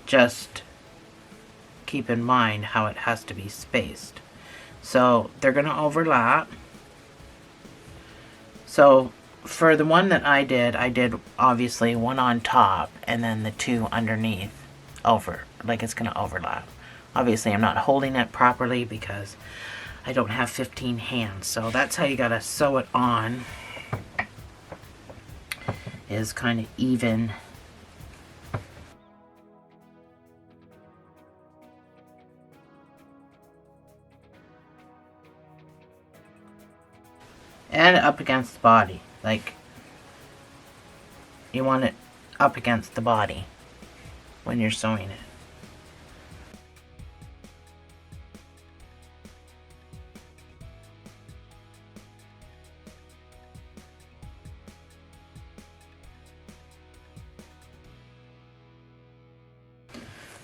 just keep in mind how it has to be spaced. So they're going to overlap. So for the one that I did obviously one on top and then the 2 underneath over, like it's going to overlap. Obviously I'm not holding it properly because I don't have 15 hands. So that's how you got to sew it on, is kind of even. And up against the body, like you want it up against the body when you're sewing it.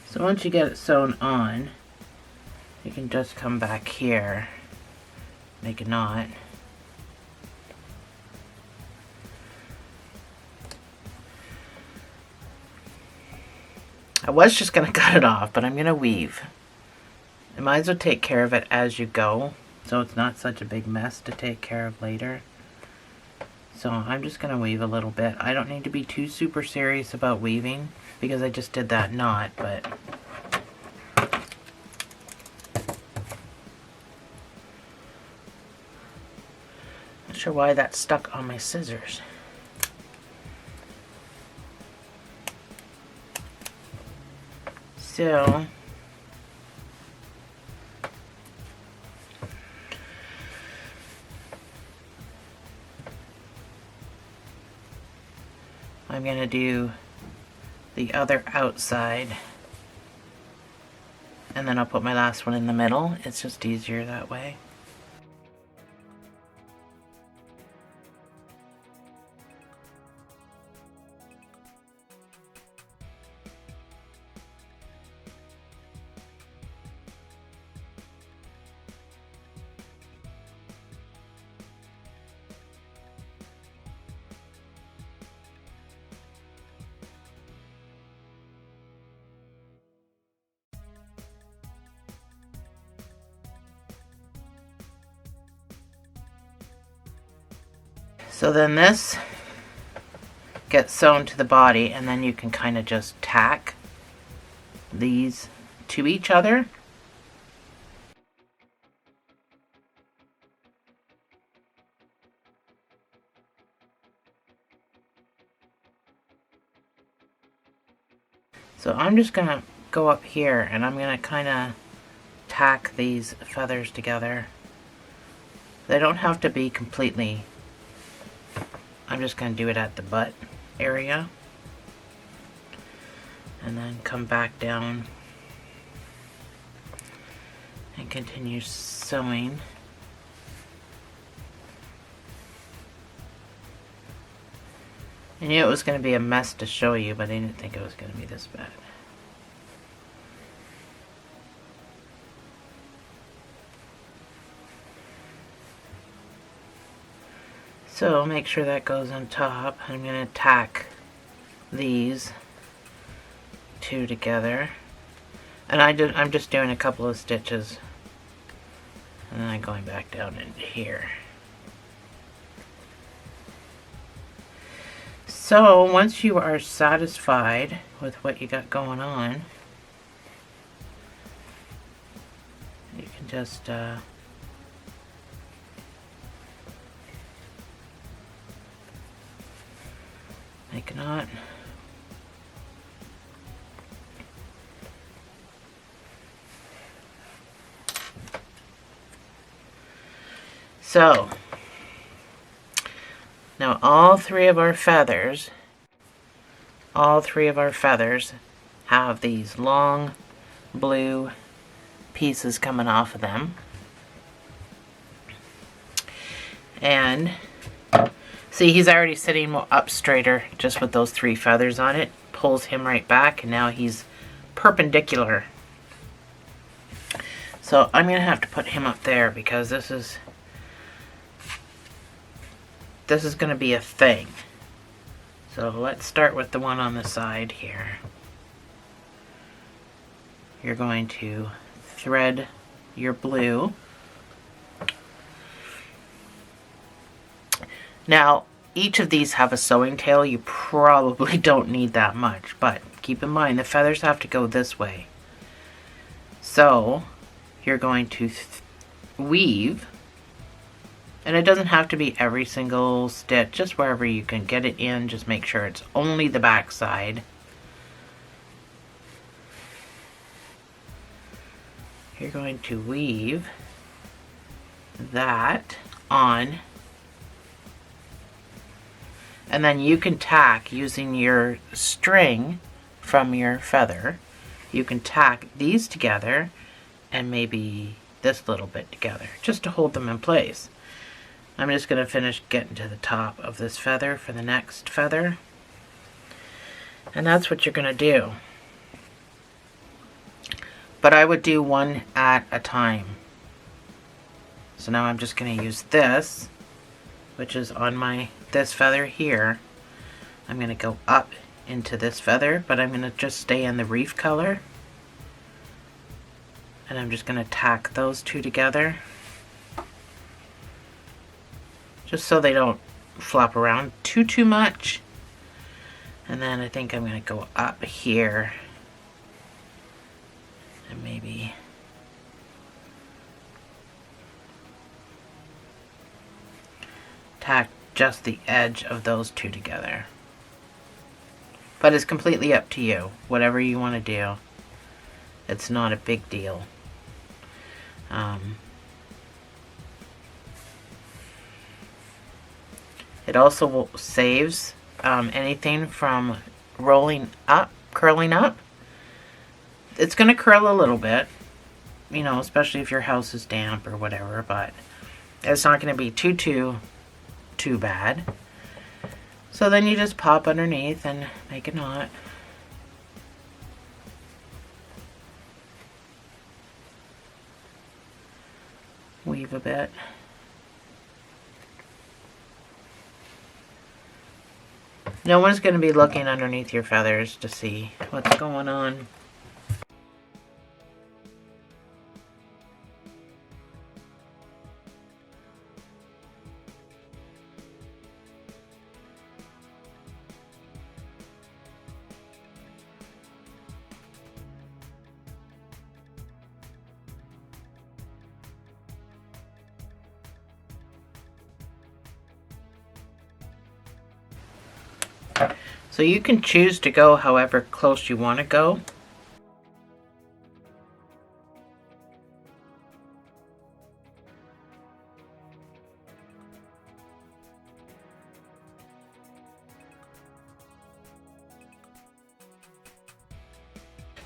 So once you get it sewn on, you can just come back here, make a knot. I was just going to cut it off, but I'm going to weave. You might as well take care of it as you go, so it's not such a big mess to take care of later. So I'm just going to weave a little bit. I don't need to be too super serious about weaving because I just did that knot, but not sure why that stuck on my scissors. So I'm going to do the other outside, and then I'll put my last one in the middle. It's just easier that way. So then this gets sewn to the body, and then you can kind of just tack these to each other. So I'm just going to go up here, and I'm going to kind of tack these feathers together. They don't have to be completely. I'm just going to do it at the butt area, and then come back down and continue sewing. I knew it was going to be a mess to show you, but I didn't think it was going to be this bad. So make sure that goes on top. I'm going to tack these two together, and I'm just doing a couple of stitches, and then I'm going back down into here. So once you are satisfied with what you got going on, you can just make a knot. So now all three of our feathers have these long blue pieces coming off of them. And see, he's already sitting up straighter just with those three feathers on it. Pulls him right back, and now he's perpendicular. So I'm going to have to put him up there because this is going to be a thing. So let's start with the one on the side here. You're going to thread your blue. Now, each of these have a sewing tail. You probably don't need that much, but keep in mind the feathers have to go this way. So you're going to weave, and it doesn't have to be every single stitch, just wherever you can get it in. Just make sure it's only the back side. You're going to weave that on, and then you can tack using your string from your feather. You can tack these together and maybe this little bit together just to hold them in place. I'm just going to finish getting to the top of this feather for the next feather. And that's what you're going to do. But I would do one at a time. So now I'm just going to use this, which is on this feather here. I'm going to go up into this feather, but I'm going to just stay in the reef color. And I'm just going to tack those two together, just so they don't flop around too much. And then I think I'm going to go up here and maybe tack just the edge of those two together. But it's completely up to you, whatever you want to do. It's not a big deal. It also saves anything from rolling up, curling up. It's going to curl a little bit, you know, especially if your house is damp or whatever, but it's not going to be too bad. So then you just pop underneath and make a knot. Weave a bit. No one's going to be looking underneath your feathers to see what's going on. So you can choose to go however close you want to go.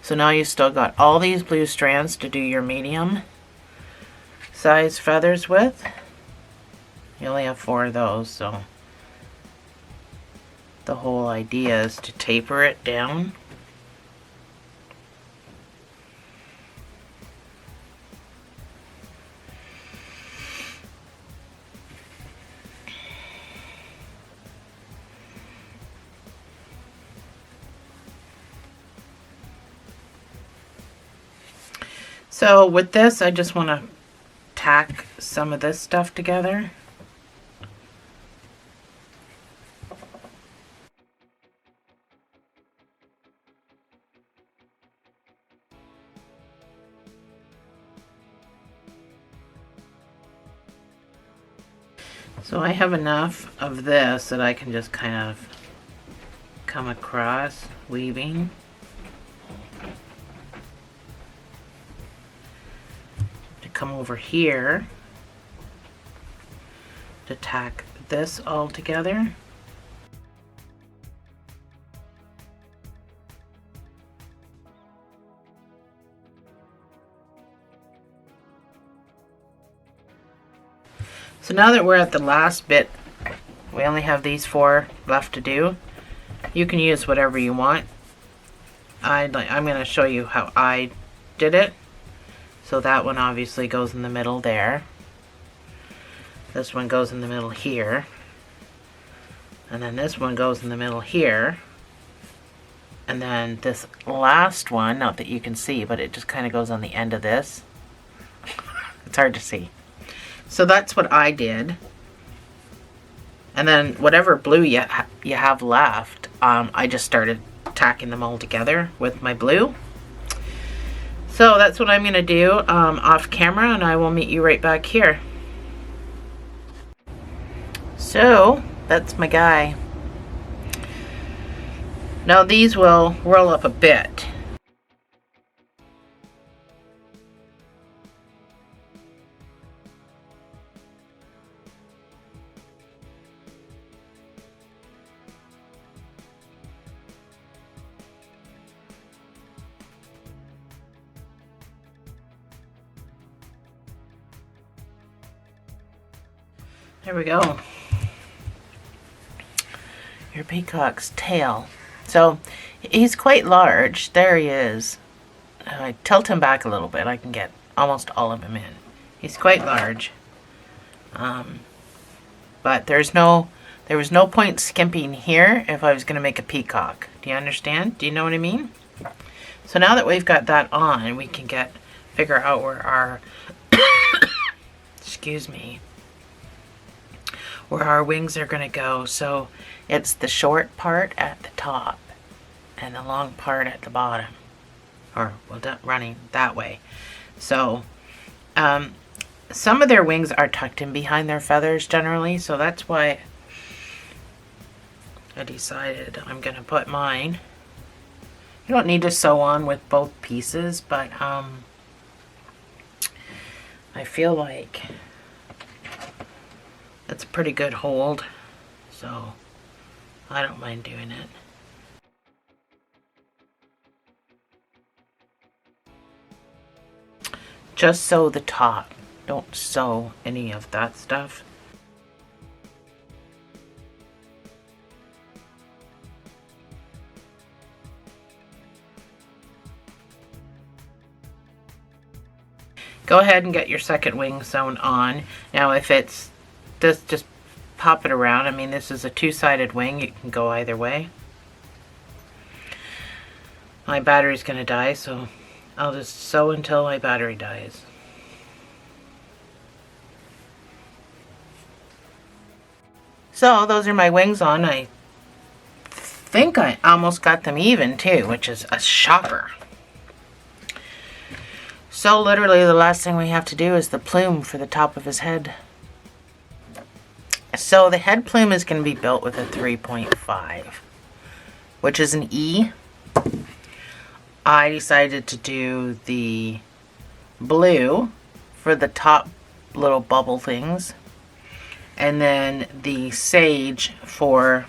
So now you still got all these blue strands to do your medium size feathers with. You only have 4 of those, so the whole idea is to taper it down. So with this, I just want to tack some of this stuff together. So I have enough of this that I can just kind of come across weaving. To come over here to tack this all together. So now that we're at the last bit, we only have these 4 left to do. You can use whatever you want. I'm going to show you how I did it. So that one obviously goes in the middle there. This one goes in the middle here. And then this one goes in the middle here. And then this last one, not that you can see, but it just kind of goes on the end of this. It's hard to see. So that's what I did. And then whatever blue you have left, I just started tacking them all together with my blue. So that's what I'm going to do off camera, and I will meet you right back here. So that's my guy. Now these will roll up a bit. There we go. Your peacock's tail. So he's quite large. There he is. I tilt him back a little bit. I can get almost all of him in. He's quite large. But there was no point skimping here if I was going to make a peacock. Do you understand? Do you know what I mean? So now that we've got that on, we can figure out where our excuse me, where our wings are going to go. So it's the short part at the top and the long part at the bottom, or well, running that way. So some of their wings are tucked in behind their feathers generally, so that's why I decided I'm going to put mine You don't need to sew on with both pieces, but I feel like it's a pretty good hold, so I don't mind doing it. Just sew the top. Don't sew any of that stuff. Go ahead and get your second wing sewn on. Now if it's this, just pop it around. I mean, this is a two-sided wing. It can go either way. My battery's gonna die, so I'll just sew until my battery dies. So those are my wings on. I think I almost got them even too, which is a shocker. So literally the last thing we have to do is the plume for the top of his head. So the head plume is going to be built with a 3.5, which is an E. I decided to do the blue for the top little bubble things, and then the sage for,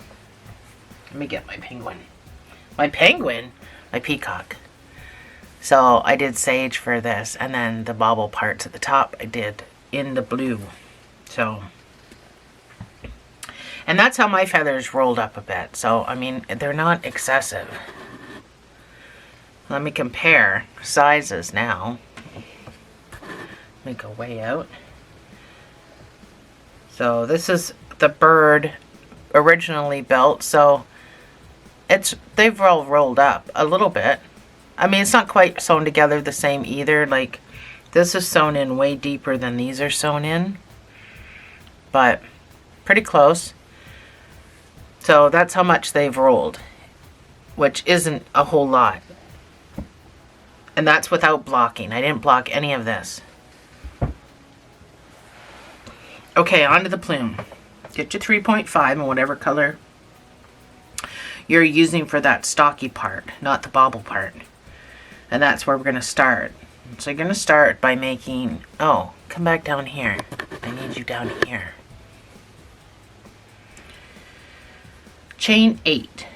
let me get my penguin. My peacock. So I did sage for this, and then the bobble parts at the top I did in the blue. So, and that's how my feathers rolled up a bit. So, I mean, they're not excessive. Let me compare sizes now. Let me go way out. So this is the bird originally built. So they've all rolled up a little bit. I mean, it's not quite sewn together the same either. Like, this is sewn in way deeper than these are sewn in. But pretty close. So that's how much they've rolled, which isn't a whole lot. And that's without blocking. I didn't block any of this. Okay, onto the plume. Get your 3.5 in whatever color you're using for that stocky part, not the bobble part. And that's where we're going to start. So you're going to start by making, oh, come back down here. I need you down here. Chain 8.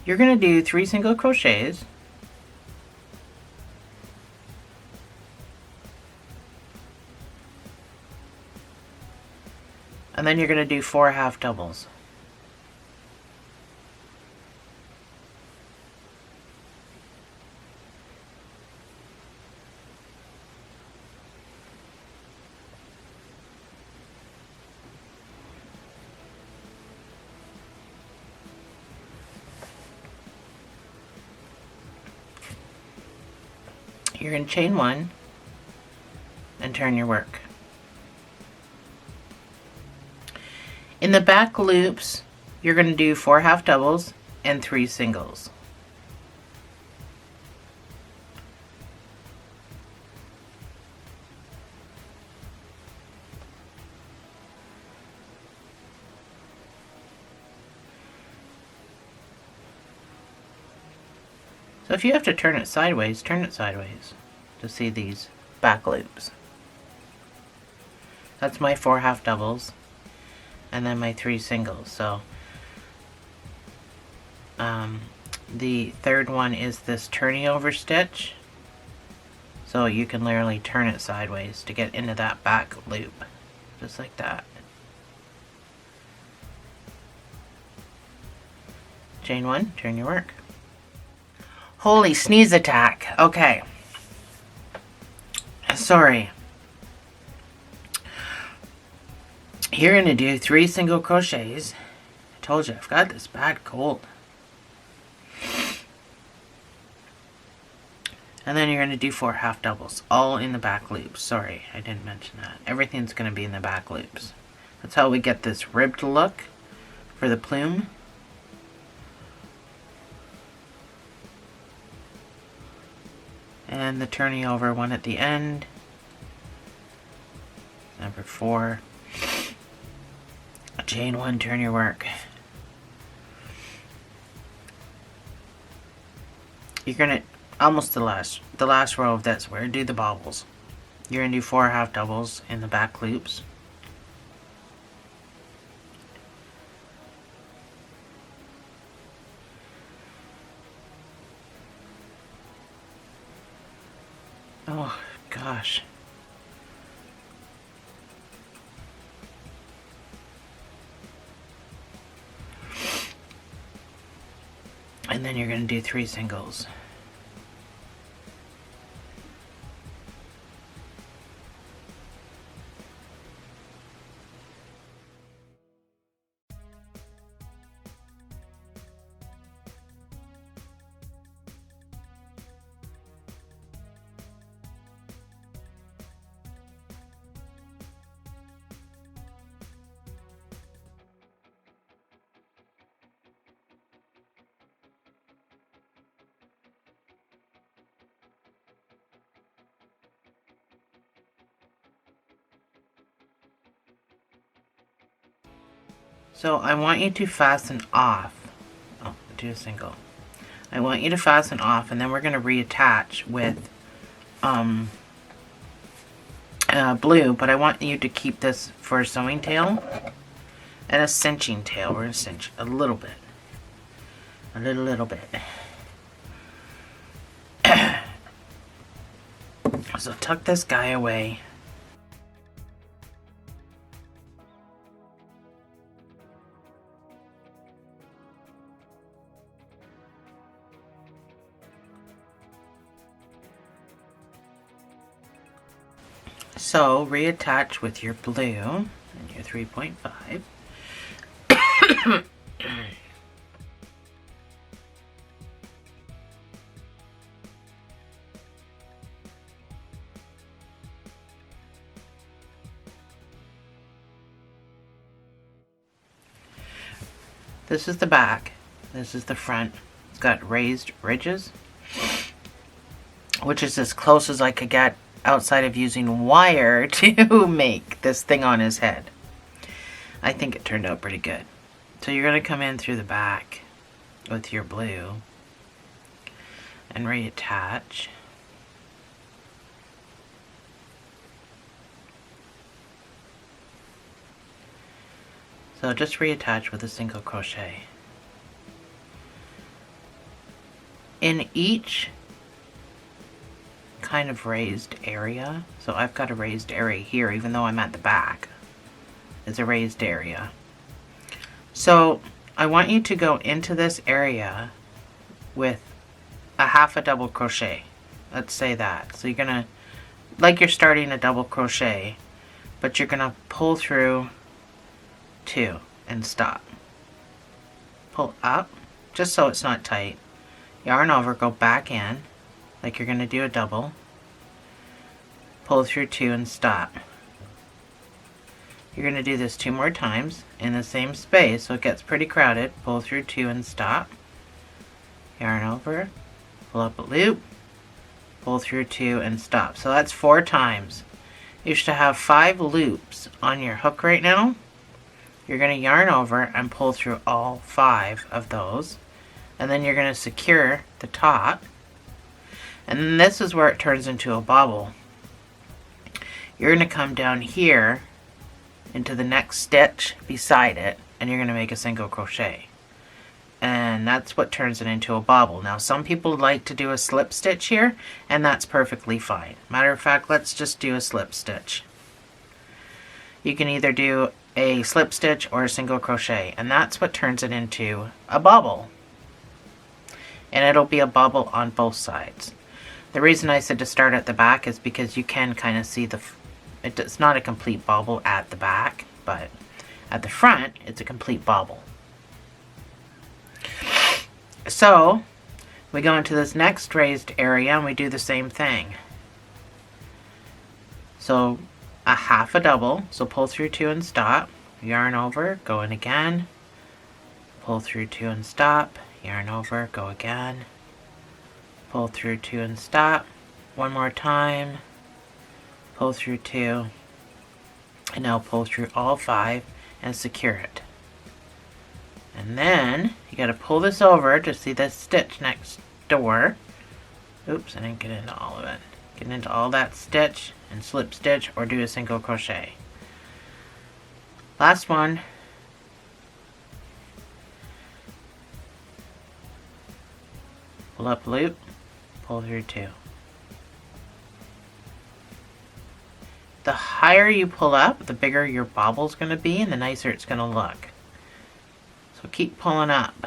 You're going to do 3 single crochets. And then you're going to do 4 half doubles. You're going to chain 1 and turn your work. In the back loops, you're going to do 4 half doubles and 3 singles. So if you have to turn it sideways to see these back loops. That's my 4 half doubles and then my 3 singles. So the third one is this turning over stitch. So you can literally turn it sideways to get into that back loop, just like that. Chain 1, turn your work. Holy sneeze attack. Okay. Sorry. You're going to do 3 single crochets. I told you, I've got this bad cold. And then you're going to do 4 half doubles, all in the back loops. Sorry, I didn't mention that. Everything's going to be in the back loops. That's how we get this ribbed look for the plume. And the turning over one at the end. number 4. Chain 1, turn your work. You're gonna almost the last row of this. We're gonna do the bobbles. You're gonna do 4 half doubles in the back loops. Oh gosh. And then you're going to do 3 singles. So I want you to fasten off. Oh, do a single. I want you to fasten off, and then we're going to reattach with blue, but I want you to keep this for a sewing tail and a cinching tail. We're going to cinch a little bit. A little bit. So tuck this guy away. So reattach with your blue and your 3.5. This is the back. This is the front. It's got raised ridges, which is as close as I could get outside of using wire to make this thing on his head. I think it turned out pretty good. So you're going to come in through the back with your blue and reattach. So just reattach with a single crochet. In each kind of raised area, so I've got a raised area here, even though I'm at the back, it's a raised area. So I want you to go into this area with a half a double crochet. Let's say that. So you're gonna, like you're starting a double crochet, but you're gonna pull through 2 and stop. Pull up, just so it's not tight. Yarn over, go back in, like you're gonna do a double. Pull through 2 and stop. You're going to do this 2 more times in the same space, so it gets pretty crowded. Pull through 2 and stop. Yarn over, pull up a loop, pull through 2 and stop. So that's 4 times. You should have 5 loops on your hook right now. You're going to yarn over and pull through all 5 of those, and then you're going to secure the top, and then this is where it turns into a bobble. You're going to come down here into the next stitch beside it, and you're going to make a single crochet, and that's what turns it into a bobble. Now some people like to do a slip stitch here, and that's perfectly fine. Matter of fact, let's just do a slip stitch. You can either do a slip stitch or a single crochet, and that's what turns it into a bobble, and it'll be a bobble on both sides. The reason I said to start at the back is because you can kind of see it's not a complete bobble at the back, but at the front, it's a complete bobble. So, we go into this next raised area and we do the same thing. So, a half a double, so pull through 2 and stop, yarn over, go in again, pull through 2 and stop, yarn over, go again, pull through 2 and stop, one more time, pull through 2, And now pull through all 5 and secure it. And then you got to pull this over to see this stitch next door. Oops, I didn't get into all of it. Get into all that stitch and slip stitch or do a single crochet. Last one. Pull up loop, pull through 2. The higher you pull up, the bigger your bobble's going to be and the nicer it's going to look. So keep pulling up.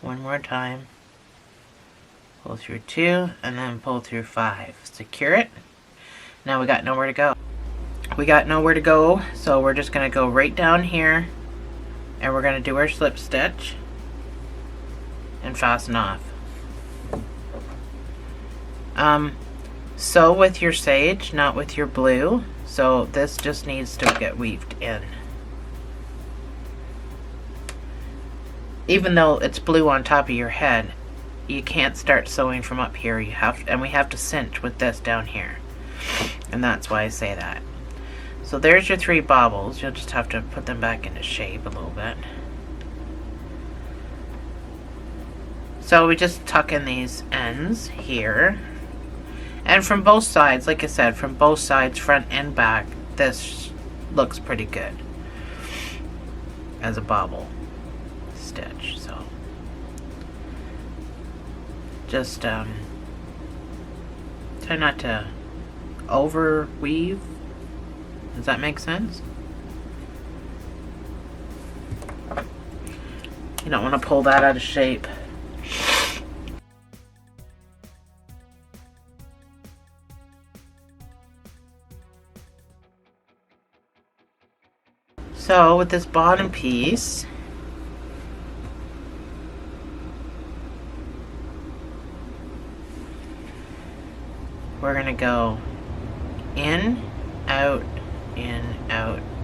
One more time. Pull through 2 and then pull through 5. Secure it. Now we got nowhere to go. We got nowhere to go, so we're just going to go right down here and we're going to do our slip stitch and fasten off. Sew with your sage, not with your blue, so this just needs to get weaved in. Even though it's blue on top of your head, you can't start sewing from up here. We have to cinch with this down here, and that's why I say that. So there's your 3 bobbles. You'll just have to put them back into shape a little bit. So we just tuck in these ends here. And from both sides, like I said, from both sides, front and back, this looks pretty good as a bobble stitch. So just try not to over weave. Does that make sense? You don't want to pull that out of shape. So with this bottom piece, we're going to go in, out,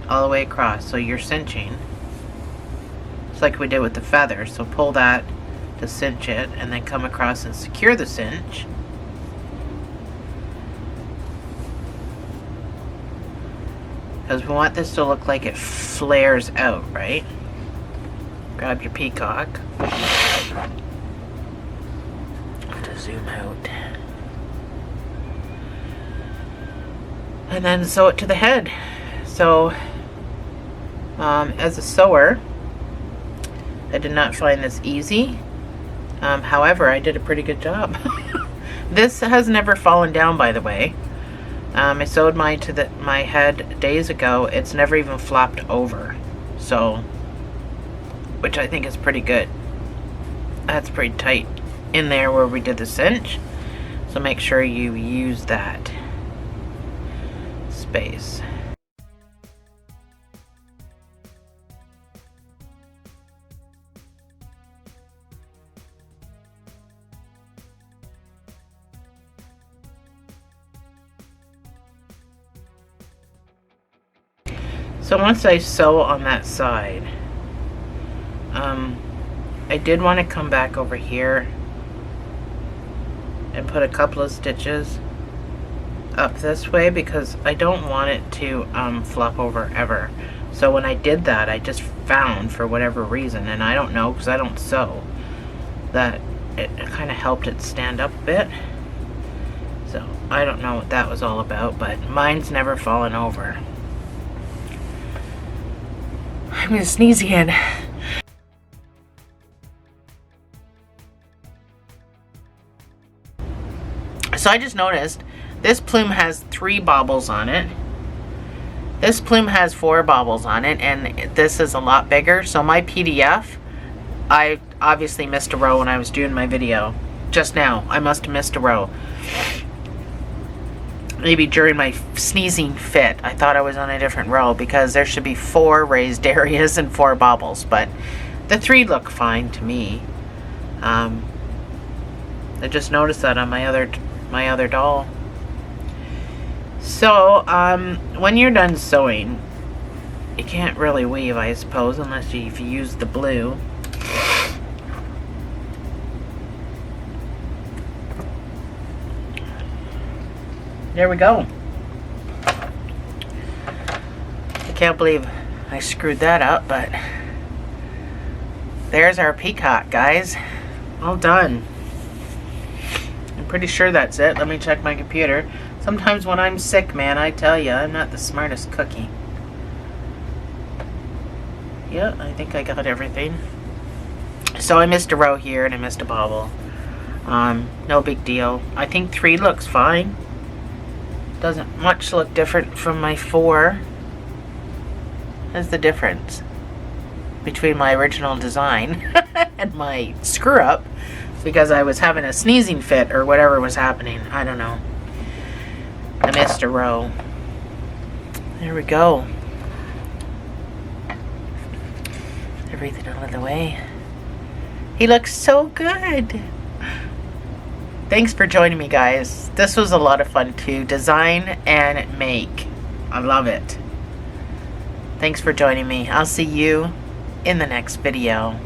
all the way across. So you're cinching. It's like we did with the feather. So pull that to cinch it and then come across and secure the cinch. Because we want this to look like it flares out, right? Grab your peacock to zoom out. And then sew it to the head. So, as a sewer, I did not find this easy. However, I did a pretty good job. This has never fallen down, by the way. I sewed mine to my head days ago. It's never even flopped over. So, which I think is pretty good. That's pretty tight in there where we did the cinch. So make sure you use that space. So once I sew on that side, I did want to come back over here and put a couple of stitches up this way because I don't want it to flop over ever. So when I did that, I just found, for whatever reason, and I don't know because I don't sew, that it kind of helped it stand up a bit. So I don't know what that was all about, but mine's never fallen over. I'm gonna sneeze again. So I just noticed this plume has 3 bobbles on it. This plume has 4 bobbles on it, and this is a lot bigger. So my PDF, I obviously missed a row when I was doing my video. Just now, I must have missed a row. Maybe during my sneezing fit, I thought I was on a different row because there should be 4 raised areas and 4 bobbles, but the 3 look fine to me. I just noticed that on my other doll. So when you're done sewing, you can't really weave, I suppose, unless you've used the blue. there we go. I can't believe I screwed that up, but there's our peacock, guys. All done. I'm pretty sure that's it. Let me check my computer. Sometimes when I'm sick, man, I tell you, I'm not the smartest cookie. Yeah, I think I got everything. So I missed a row here and I missed a bobble. No big deal. I think 3 looks fine. Doesn't much look different from my 4. That's the difference between my original design and my screw up, because I was having a sneezing fit or whatever was happening. I don't know. I missed a row. There we go. Everything out of the way. He looks so good. Thanks for joining me, guys. This was a lot of fun to design and make. I love it. Thanks for joining me. I'll see you in the next video.